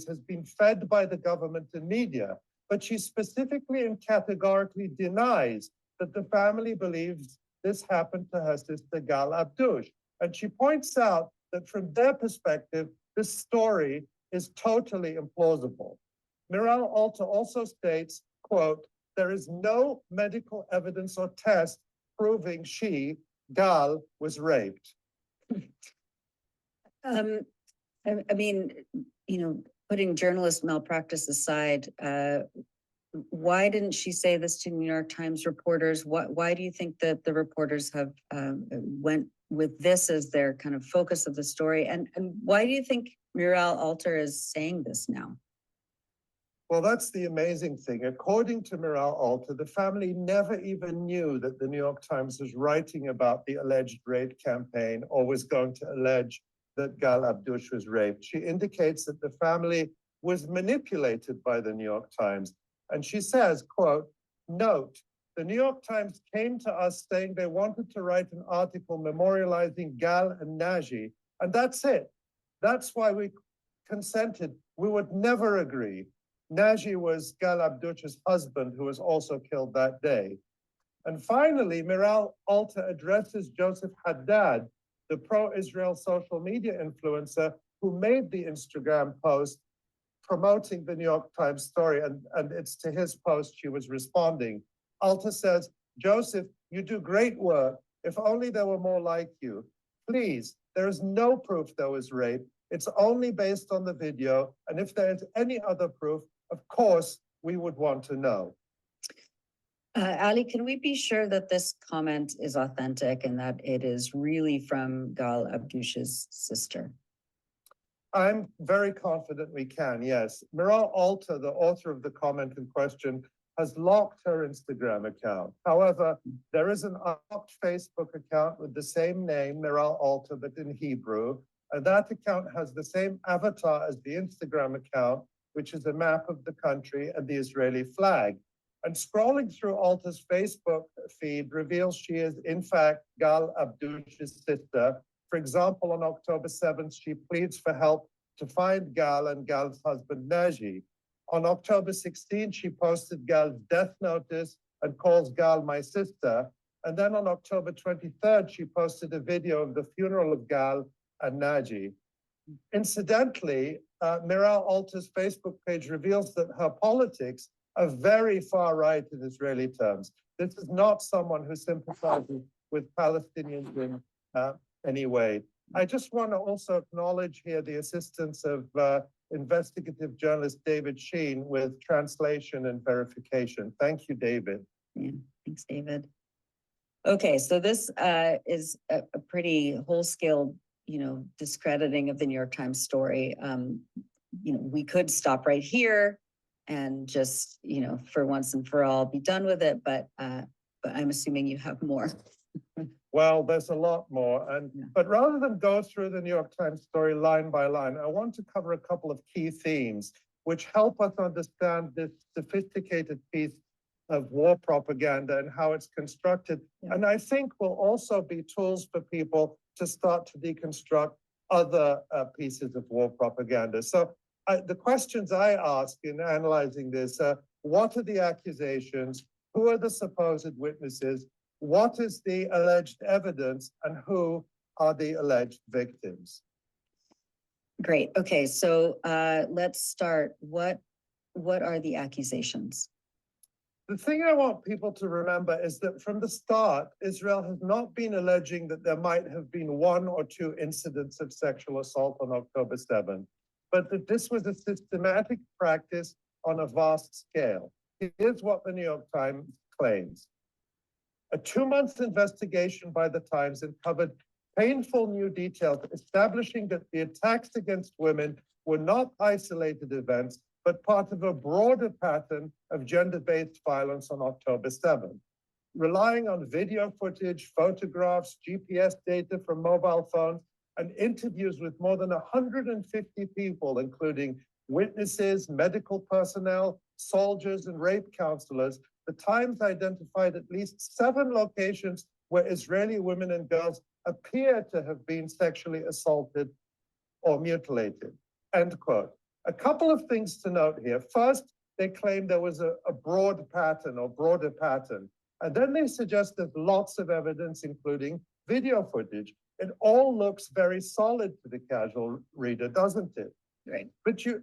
has been fed by the government and media. But she specifically and categorically denies that the family believes this happened to her sister Gal Abdush. And she points out that from their perspective, this story is totally implausible. Miral Alter also states, quote, there is no medical evidence or test proving she, Gal, was raped. I mean, putting journalist malpractice aside, why didn't she say this to New York Times reporters? Why do you think that the reporters have went with this as their kind of focus of the story? And why do you think Miral Alter is saying this now? Well, that's the amazing thing. According to Miral Alter, the family never even knew that the New York Times was writing about the alleged rape campaign or was going to allege that Gal Abdush was raped. She indicates that the family was manipulated by the New York Times. And she says, quote, note, the New York Times came to us saying they wanted to write an article memorializing Gal and Naji, and that's it. That's why we consented. We would never agree. Naji was Gal Abdush's husband, who was also killed that day. And finally, Miral Alter addresses Joseph Haddad, the pro-Israel social media influencer who made the Instagram post promoting the New York Times story, and it's to his post she was responding. Alter says, Joseph, you do great work. If only there were more like you. Please, there is no proof there was rape. It's only based on the video. And if there is any other proof, of course, we would want to know. Ali, can we be sure that this comment is authentic and that it is really from Gal Abdush's sister? I'm very confident we can, yes. Miral Alter, the author of the comment in question, has locked her Instagram account. However, there is an unlocked Facebook account with the same name, Miral Alter, but in Hebrew. And that account has the same avatar as the Instagram account, which is a map of the country and the Israeli flag. And scrolling through Alter's Facebook feed reveals she is, in fact, Gal Abdush's sister. For example, on October 7th, she pleads for help to find Gal and Gal's husband, Naji. On October 16th, she posted Gal's death notice and calls Gal my sister. And then on October 23rd, she posted a video of the funeral of Gal and Naji. Incidentally, Miral Alter's Facebook page reveals that her politics are very far right in Israeli terms. This is not someone who sympathizes with Palestinians in any way. I just want to also acknowledge here the assistance of investigative journalist David Sheen with translation and verification. Thank you, David. Yeah, thanks, David. Okay, so this is a pretty whole-scale, discrediting of the New York Times story. We could stop right here and just, for once and for all, be done with it. But I'm assuming you have more. Well, there's a lot more. But rather than go through the New York Times story line by line, I want to cover a couple of key themes which help us understand this sophisticated piece of war propaganda and how it's constructed. Yeah. And I think will also be tools for people to start to deconstruct other pieces of war propaganda. So the questions I ask in analyzing this, what are the accusations? Who are the supposed witnesses? what is the alleged evidence and who are the alleged victims? Great. Okay, so let's start. What are the accusations? The thing I want people to remember is that from the start, Israel has not been alleging that there might have been one or two incidents of sexual assault on October 7th, but that this was a systematic practice on a vast scale. Here's what the New York Times claims. A 2-month investigation by the Times uncovered painful new details establishing that the attacks against women were not isolated events, but part of a broader pattern of gender-based violence on October 7th. Relying on video footage, photographs, GPS data from mobile phones, and interviews with more than 150 people, including witnesses, medical personnel, soldiers, and rape counselors, the Times identified at least 7 locations where Israeli women and girls appear to have been sexually assaulted or mutilated, end quote. A couple of things to note here. First, they claim there was a broad pattern or broader pattern. And then they suggest there's lots of evidence, including video footage. It all looks very solid to the casual reader, doesn't it? Right. But you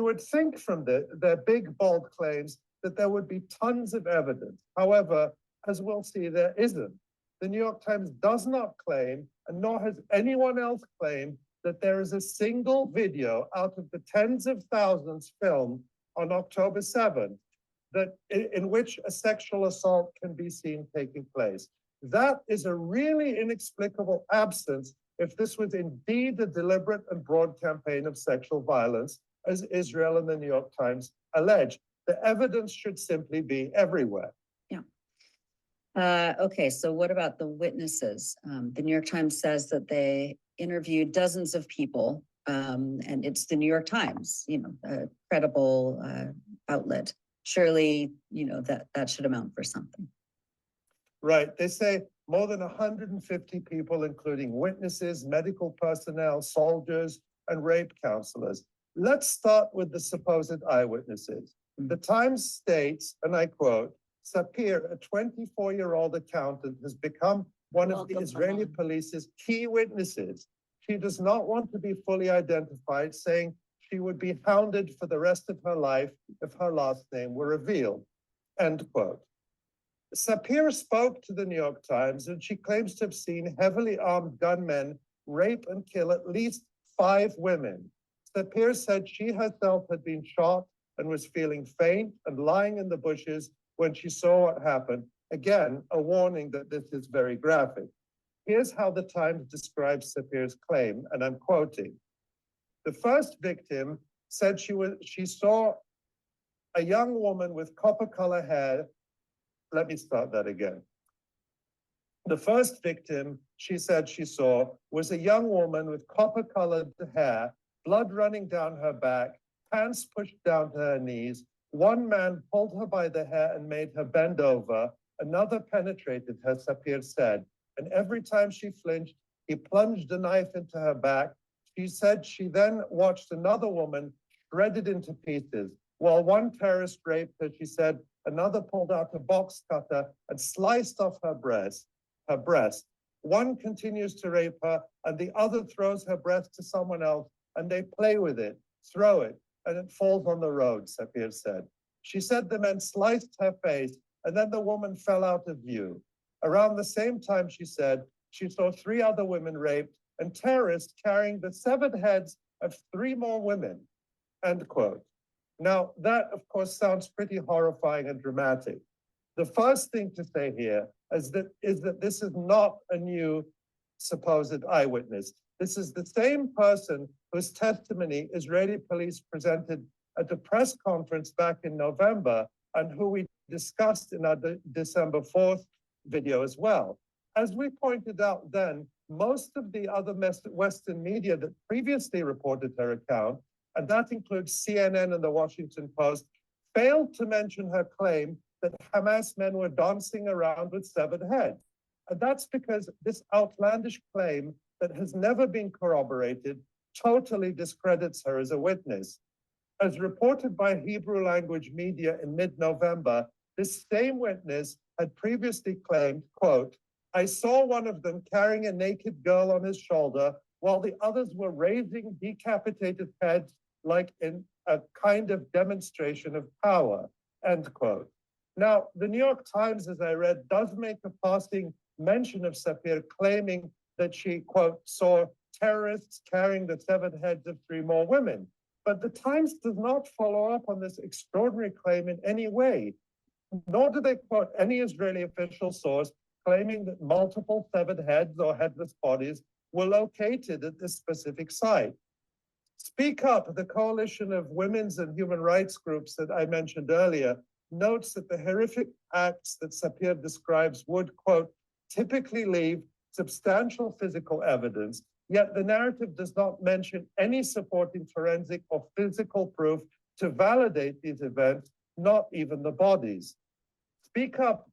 would think from their big, bold claims that there would be tons of evidence. However, as we'll see, there isn't. The New York Times does not claim, and nor has anyone else claimed, that there is a single video out of the tens of thousands filmed on October 7th that in which a sexual assault can be seen taking place. That is a really inexplicable absence if this was indeed a deliberate and broad campaign of sexual violence, as Israel and the New York Times allege. The evidence should simply be everywhere. Yeah. Okay, so what about the witnesses? The New York Times says that they interviewed dozens of people, and it's the New York Times, a credible outlet. Surely, that should amount for something. Right. They say more than 150 people, including witnesses, medical personnel, soldiers, and rape counselors. Let's start with the supposed eyewitnesses. The Times states, and I quote, Sapir, a 24-year-old accountant, has become one of the Israeli police's key witnesses. She does not want to be fully identified, saying she would be hounded for the rest of her life if her last name were revealed, end quote. Sapir spoke to the New York Times, and she claims to have seen heavily armed gunmen rape and kill at least 5 women. Sapir said she herself had been shot and was feeling faint and lying in the bushes when she saw what happened. Again, a warning that this is very graphic. Here's how the Times describes Sapir's claim, and I'm quoting. The first victim said she saw a young woman with copper color hair. Let me start that again. The first victim she said she saw was a young woman with copper colored hair, blood running down her back, pants pushed down to her knees. One man pulled her by the hair and made her bend over. Another penetrated her, Sapir said. And every time she flinched, he plunged a knife into her back. She said she then watched another woman shredded into pieces. While one terrorist raped her, she said another pulled out a box cutter and sliced off her breast. One continues to rape her, and the other throws her breast to someone else, and they play with it, throw it, and it falls on the road, Sapir said. She said the men sliced her face, and then the woman fell out of view. Around the same time, she said, she saw 3 other women raped and terrorists carrying the severed heads of 3 more women, end quote. Now, that, of course, sounds pretty horrifying and dramatic. The first thing to say here is that this is not a new supposed eyewitness. This is the same person whose testimony Israeli police presented at a press conference back in November and who we discussed in our December 4th video as well. As we pointed out then, most of the other Western media that previously reported her account, and that includes CNN and the Washington Post, failed to mention her claim that Hamas men were dancing around with severed heads. And that's because this outlandish claim that has never been corroborated totally discredits her as a witness. As reported by Hebrew language media in mid-November, this same witness had previously claimed, quote, I saw one of them carrying a naked girl on his shoulder while the others were raising decapitated heads like in a kind of demonstration of power, end quote. Now, the New York Times, as I read, does make a passing mention of Sapir, claiming that she, quote, saw terrorists carrying the severed heads of 3 more women. But the Times does not follow up on this extraordinary claim in any way, nor do they quote any Israeli official source claiming that multiple severed heads or headless bodies were located at this specific site. Speak Up, the coalition of women's and human rights groups that I mentioned earlier, notes that the horrific acts that Sapir describes would, quote, typically leave substantial physical evidence, yet the narrative does not mention any supporting forensic or physical proof to validate these events, not even the bodies. Speak Up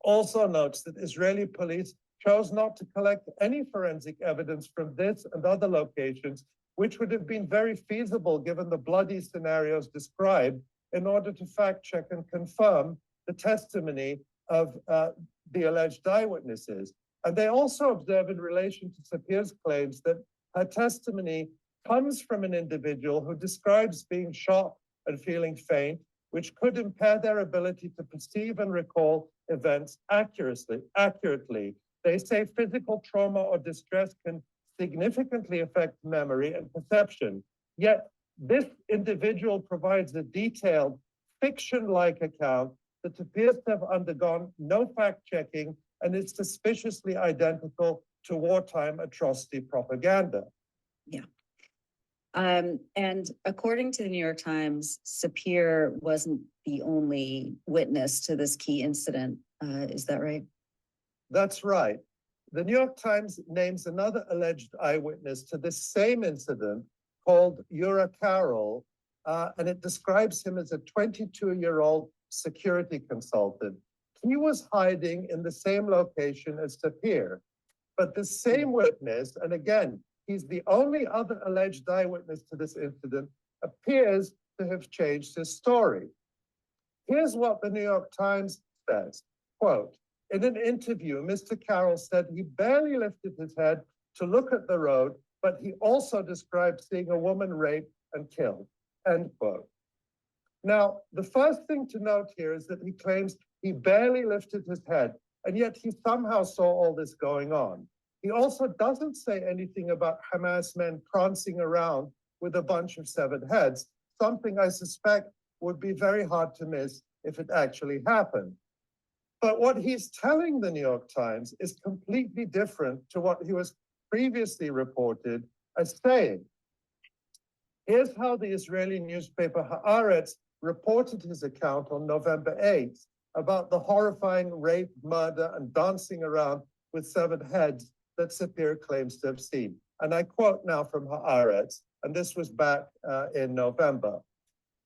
also notes that Israeli police chose not to collect any forensic evidence from this and other locations, which would have been very feasible given the bloody scenarios described, in order to fact check and confirm the testimony of the alleged eyewitnesses. And they also observe in relation to Sapir's claims that her testimony comes from an individual who describes being shocked and feeling faint, which could impair their ability to perceive and recall events accurately. They say physical trauma or distress can significantly affect memory and perception. Yet this individual provides a detailed, fiction-like account that appears to have undergone no fact-checking and is suspiciously identical to wartime atrocity propaganda. Yeah. And according to the New York Times, Sapir wasn't the only witness to this key incident. Is that right? That's right. The New York Times names another alleged eyewitness to this same incident called Ura Carroll, and it describes him as a 22-year-old security consultant. He was hiding in the same location as Sapir, but the same witness, and again, he's the only other alleged eyewitness to this incident, appears to have changed his story. Here's what the New York Times says, quote, in an interview, Mr. Carroll said he barely lifted his head to look at the road, but he also described seeing a woman raped and killed, end quote. Now, the first thing to note here is that he claims he barely lifted his head, and yet he somehow saw all this going on. He also doesn't say anything about Hamas men prancing around with a bunch of severed heads, something I suspect would be very hard to miss if it actually happened. But what he's telling the New York Times is completely different to what he was previously reported as saying. Here's how the Israeli newspaper Haaretz reported his account on November 8th about the horrifying rape, murder, and dancing around with severed heads that Sapir claims to have seen. And I quote now from Haaretz, and this was back in November.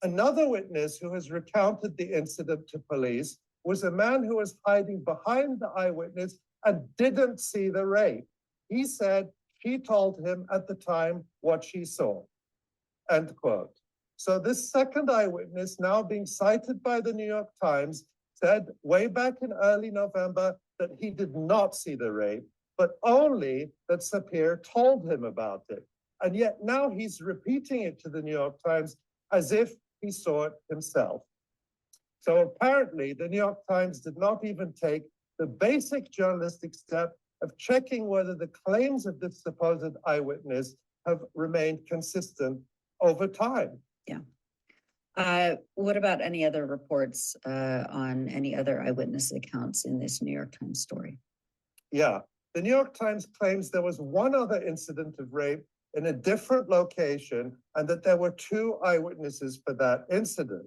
Another witness who has recounted the incident to police was a man who was hiding behind the eyewitness and didn't see the rape. He said she told him at the time what she saw, end quote. So this second eyewitness, now being cited by the New York Times, said way back in early November that he did not see the rape, but only that Sapir told him about it. And yet now he's repeating it to the New York Times as if he saw it himself. So apparently the New York Times did not even take the basic journalistic step of checking whether the claims of this supposed eyewitness have remained consistent over time. Yeah. What about any other reports on any other eyewitness accounts in this New York Times story? Yeah, the New York Times claims there was one other incident of rape in a different location and that there were 2 eyewitnesses for that incident.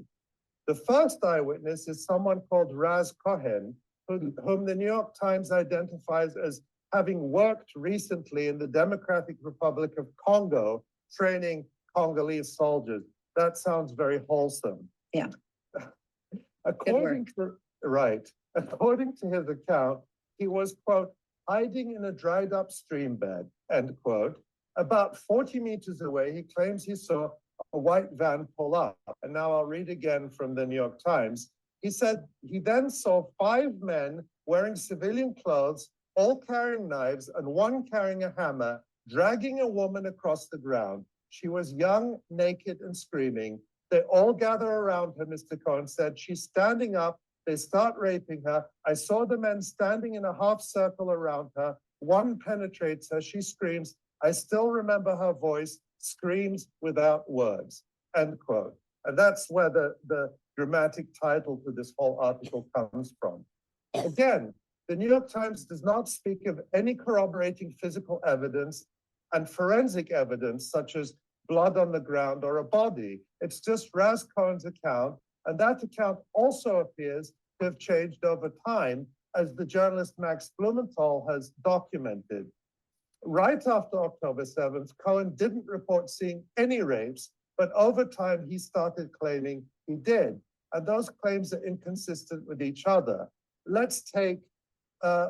The first eyewitness is someone called Raz Cohen, whom the New York Times identifies as having worked recently in the Democratic Republic of Congo, training Congolese soldiers. That sounds very wholesome. Yeah. According to his account, he was, quote, hiding in a dried up stream bed, end quote. About 40 meters away, he claims he saw a white van pull up. And now I'll read again from the New York Times. He said he then saw 5 men wearing civilian clothes, all carrying knives, and one carrying a hammer, dragging a woman across the ground. She was young, naked, and screaming. They all gather around her, Mr. Cohen said. She's standing up. They start raping her. I saw the men standing in a half circle around her. One penetrates her. She screams. I still remember her voice, screams without words, end quote. And that's where the dramatic title to this whole article comes from. Again, the New York Times does not speak of any corroborating physical evidence and forensic evidence, such as blood on the ground or a body. It's just Raz Cohen's account, and that account also appears to have changed over time, as the journalist Max Blumenthal has documented. Right after October 7th, Cohen didn't report seeing any rapes, but over time he started claiming he did. And those claims are inconsistent with each other. Let's take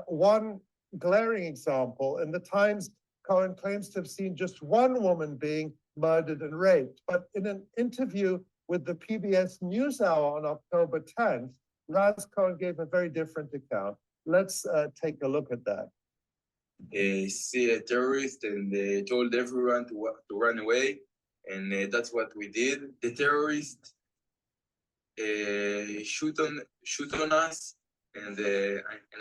one glaring example. In the Times, Cohen claims to have seen just one woman being murdered and raped. But in an interview with the PBS NewsHour on October 10th, Raz Cohen gave a very different account. Let's take a look at that. See a terrorist and told everyone to run away, and that's what we did. The terrorist shoot on us, and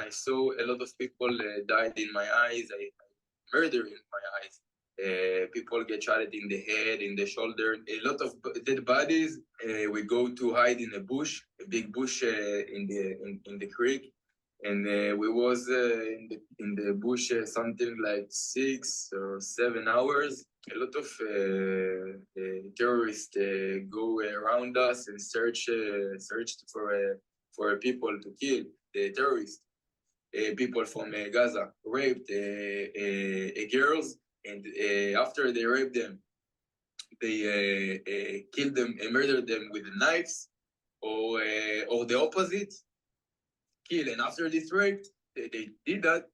I saw a lot of people died in my eyes. I murder in my eyes. People get shot in the head, in the shoulder. A lot of dead bodies. We go to hide in a bush, a big bush in the creek. And we was in the bush something like 6 or 7 hours. A lot of terrorists go around us and searched for people to kill. The terrorists, people from Gaza, raped girls, and after they raped them, they killed them and murdered them with knives, or the opposite. Kill. And after this rape, they did that.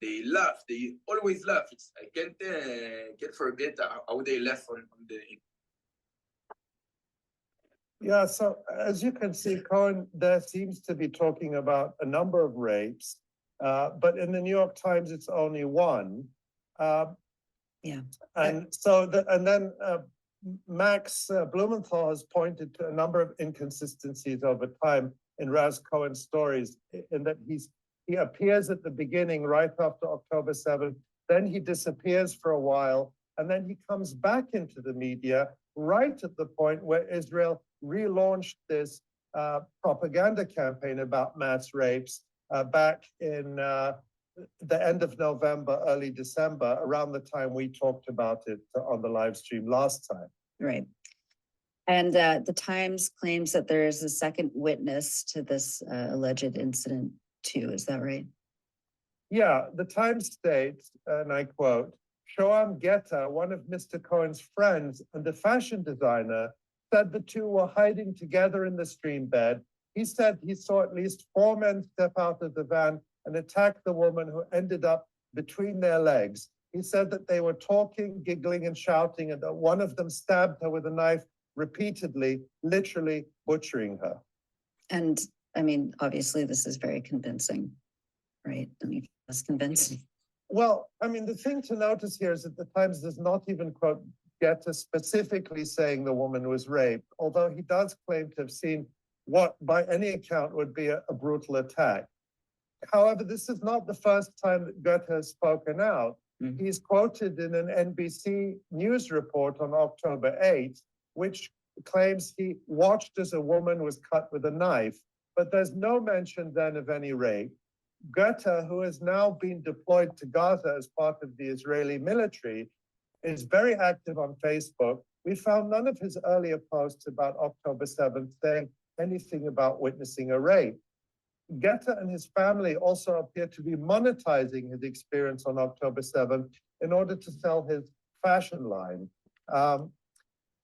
They laughed. They always laugh. I can't forget how they laugh on the. Yeah, so as you can see, Cohen there seems to be talking about a number of rapes, but in the New York Times, it's only one. Yeah. And so, then Max Blumenthal has pointed to a number of inconsistencies over time in Raz Cohen's stories, in that he appears at the beginning right after October 7th, then he disappears for a while, and then he comes back into the media right at the point where Israel relaunched this propaganda campaign about mass rapes back in the end of November, early December, around the time we talked about it on the live stream last time. Right. And the Times claims that there is a second witness to this alleged incident too. Is that right? Yeah, the Times states, and I quote, Shoam Geta, one of Mr. Cohen's friends and a fashion designer, said the two were hiding together in the stream bed. He said he saw at least 4 men step out of the van and attack the woman, who ended up between their legs. He said that they were talking, giggling, and shouting, and that one of them stabbed her with a knife repeatedly, literally butchering her. And I mean, obviously, this is very convincing, right? I mean, that's convincing. Well, I mean, the thing to notice here is that the Times does not even quote Geta specifically saying the woman was raped, although he does claim to have seen what, by any account, would be a brutal attack. However, this is not the first time that Geta has spoken out. Mm-hmm. He's quoted in an NBC News report on October 8th, which claims he watched as a woman was cut with a knife, but there's no mention then of any rape. Geta, who has now been deployed to Gaza as part of the Israeli military, is very active on Facebook. We found none of his earlier posts about October 7th saying anything about witnessing a rape. Geta and his family also appear to be monetizing his experience on October 7th in order to sell his fashion line.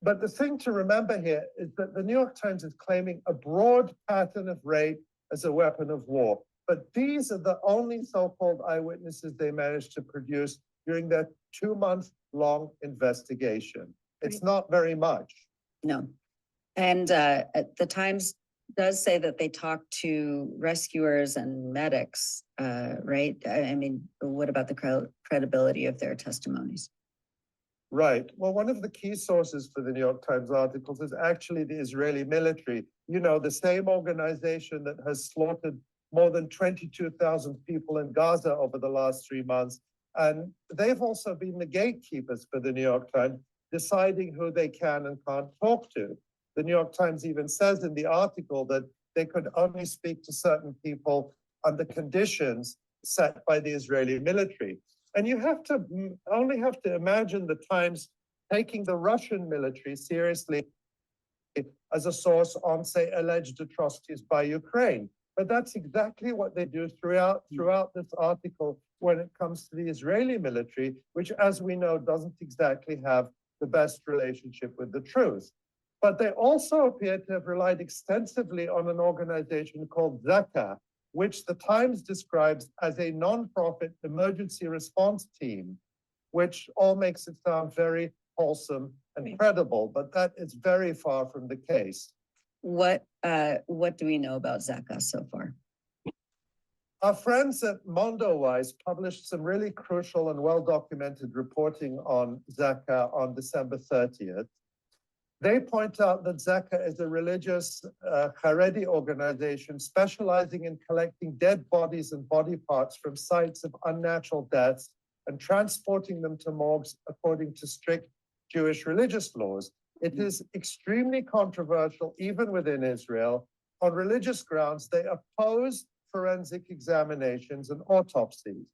But the thing to remember here is that the New York Times is claiming a broad pattern of rape as a weapon of war. But these are the only so-called eyewitnesses they managed to produce during their 2-month-long investigation. It's not very much. No. And the Times does say that they talked to rescuers and medics, right? I mean, what about the credibility of their testimonies? Right. Well, one of the key sources for the New York Times articles is actually the Israeli military. You know, the same organization that has slaughtered more than 22,000 people in Gaza over the last 3 months. And they've also been the gatekeepers for the New York Times, deciding who they can and can't talk to. The New York Times even says in the article that they could only speak to certain people under conditions set by the Israeli military. And you only have to imagine the Times taking the Russian military seriously as a source on, say, alleged atrocities by Ukraine. But that's exactly what they do throughout this article when it comes to the Israeli military, which, as we know, doesn't exactly have the best relationship with the truth. But they also appear to have relied extensively on an organization called Zaka, which the Times describes as a non-profit emergency response team, which all makes it sound very wholesome and credible, but that is very far from the case. What do we know about Zaka so far? Our friends at MondoWise published some really crucial and well-documented reporting on Zaka on December 30th. They point out that Zaka is a religious Haredi organization specializing in collecting dead bodies and body parts from sites of unnatural deaths and transporting them to morgues according to strict Jewish religious laws. It is extremely controversial, even within Israel. On religious grounds, they oppose forensic examinations and autopsies.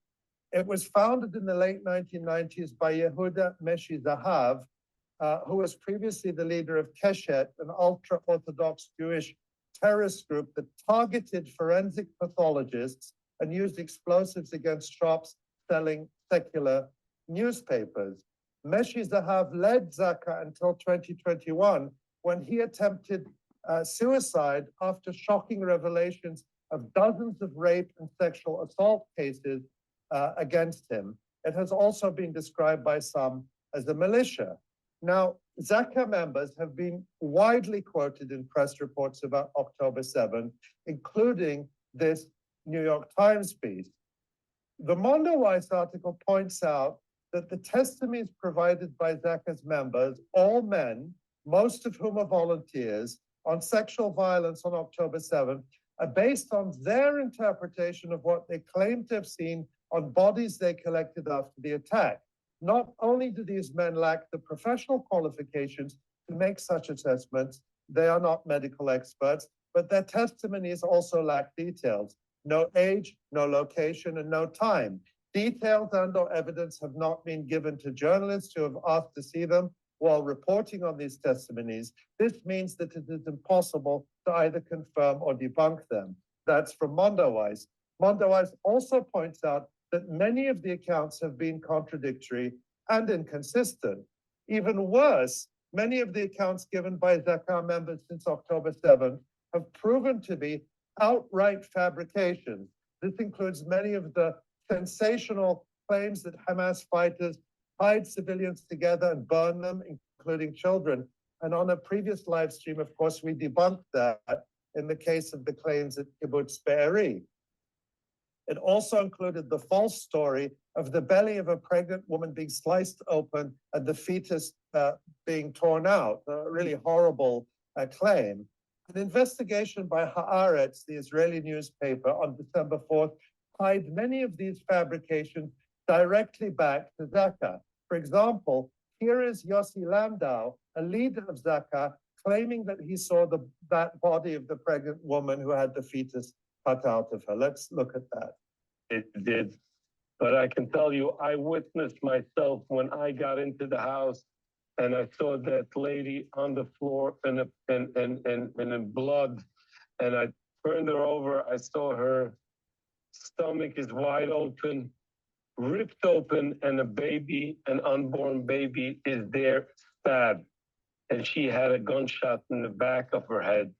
It was founded in the late 1990s by Yehuda Meshi Zahav, who was previously the leader of Keshet, an ultra-Orthodox Jewish terrorist group that targeted forensic pathologists and used explosives against shops selling secular newspapers. Meshi Zahav led Zaka until 2021, when he attempted suicide after shocking revelations of dozens of rape and sexual assault cases against him. It has also been described by some as a militia. Now, Zaka members have been widely quoted in press reports about October 7, including this New York Times piece. The MondoWise article points out that the testimonies provided by Zaka's members, all men, most of whom are volunteers, on sexual violence on October 7, are based on their interpretation of what they claim to have seen on bodies they collected after the attack. Not only do these men lack the professional qualifications to make such assessments, they are not medical experts, but their testimonies also lack details. No age, no location, and no time. Details and/or evidence have not been given to journalists who have asked to see them while reporting on these testimonies. This means that it is impossible to either confirm or debunk them. That's from MondoWise. MondoWise also points out that many of the accounts have been contradictory and inconsistent. Even worse, many of the accounts given by Zaka members since October 7 have proven to be outright fabrications. This includes many of the sensational claims that Hamas fighters tied civilians together and burned them, including children. And on a previous live stream, of course, we debunked that in the case of the claims at Kibbutz Be'eri. It also included the false story of the belly of a pregnant woman being sliced open and the fetus being torn out, a really horrible claim. An investigation by Haaretz, the Israeli newspaper, on December 4th, tied many of these fabrications directly back to Zaka. For example, here is Yossi Landau, a leader of Zaka, claiming that he saw that body of the pregnant woman who had the fetus cut out of her. Let's look at that. It did. But I can tell you, I witnessed myself when I got into the house and I saw that lady on the floor and in blood. And I turned her over. I saw her stomach is wide open, ripped open, and a baby, an unborn baby, is there stabbed. And she had a gunshot in the back of her head.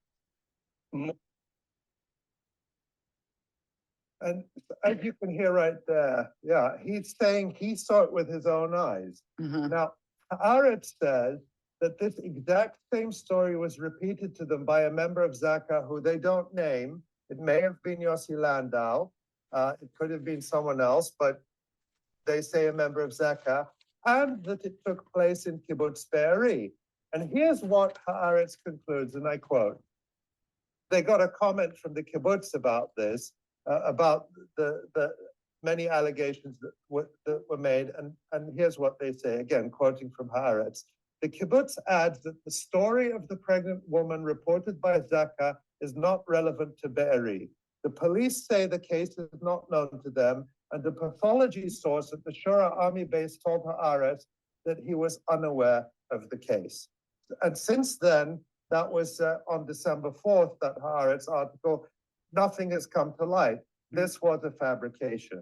And as you can hear right there, yeah, he's saying he saw it with his own eyes. Now, Haaretz says that this exact same story was repeated to them by a member of Zaka who they don't name. It may have been Yossi Landau. It could have been someone else, but they say a member of Zaka, and that it took place in Kibbutz Be'eri. And here's what Haaretz concludes, and I quote, they got a comment from the kibbutz about this, about the many allegations that were made, and here's what they say, again, quoting from Haaretz. The kibbutz adds that the story of the pregnant woman reported by Zaka is not relevant to Be'eri. The police say the case is not known to them, and the pathology source at the Shura army base told Haaretz that he was unaware of the case. And since then, that was on December 4th, that Haaretz article, nothing has come to light. This was a fabrication.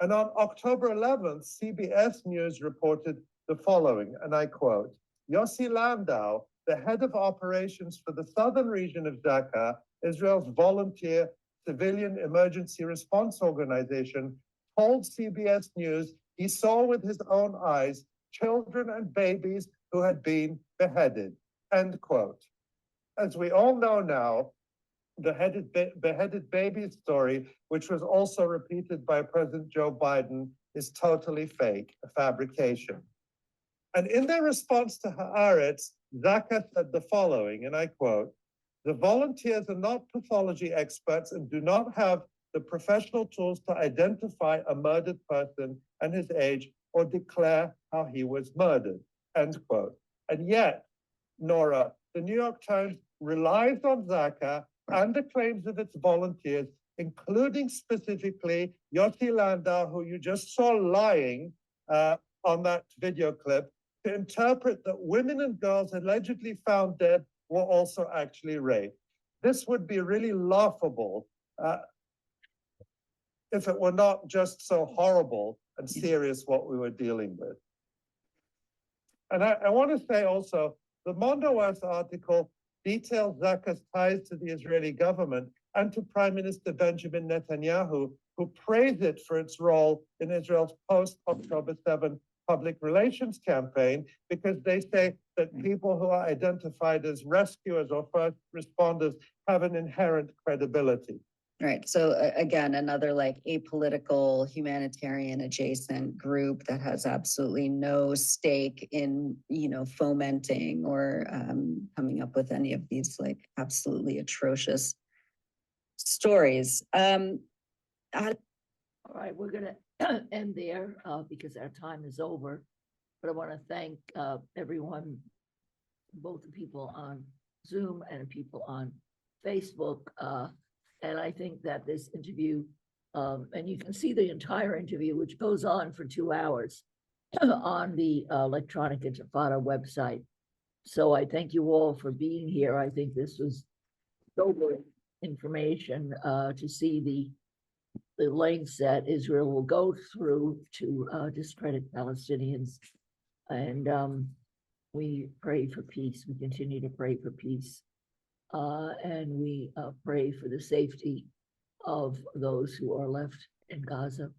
And on October 11th, CBS News reported the following, and I quote, Yossi Landau, the head of operations for the southern region of Dhaka, Israel's volunteer civilian emergency response organization, told CBS News he saw with his own eyes children and babies who had been beheaded, end quote. As we all know now, the beheaded baby story, which was also repeated by President Joe Biden, is totally fake, a fabrication. And in their response to Haaretz, Zaka said the following, and I quote, the volunteers are not pathology experts and do not have the professional tools to identify a murdered person and his age or declare how he was murdered, end quote. And yet, Nora, the New York Times relies on Zaka and the claims of its volunteers, including specifically Yossi Landau, who you just saw lying on that video clip, to interpret that women and girls allegedly found dead were also actually raped. This would be really laughable if it were not just so horrible and serious what we were dealing with. And I want to say also, the Mondoweiss article details Zaka's ties to the Israeli government and to Prime Minister Benjamin Netanyahu, who praised it for its role in Israel's post-October 7 public relations campaign, because they say that people who are identified as rescuers or first responders have an inherent credibility. Right. So again, another like apolitical humanitarian adjacent group that has absolutely no stake in, you know, fomenting or coming up with any of these like absolutely atrocious stories. All right, we're gonna end there because our time is over. But I want to thank everyone, both the people on Zoom and the people on Facebook. And I think that this interview, and you can see the entire interview, which goes on for 2 hours on the Electronic Intifada website. So I thank you all for being here. I think this was sobering information to see the lengths that Israel will go through to discredit Palestinians. And we pray for peace. We continue to pray for peace. And we pray for the safety of those who are left in Gaza.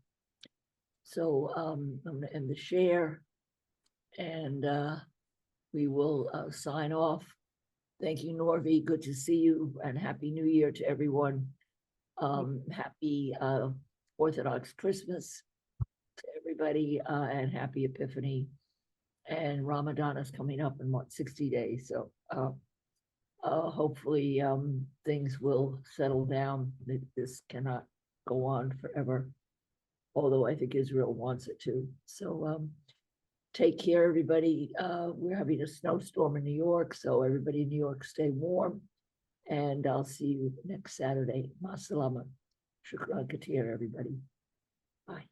So I'm going to end the share, and we will sign off. Thank you, Norvi. Good to see you, and Happy New Year to everyone. Happy Orthodox Christmas to everybody, and Happy Epiphany. And Ramadan is coming up in 60 days. So hopefully things will settle down. This cannot go on forever, although I think Israel wants it to. So take care, everybody. We're having a snowstorm in New York, so everybody in New York stay warm. And I'll see you next Saturday. Ma salama. Shukran katir, everybody. Bye.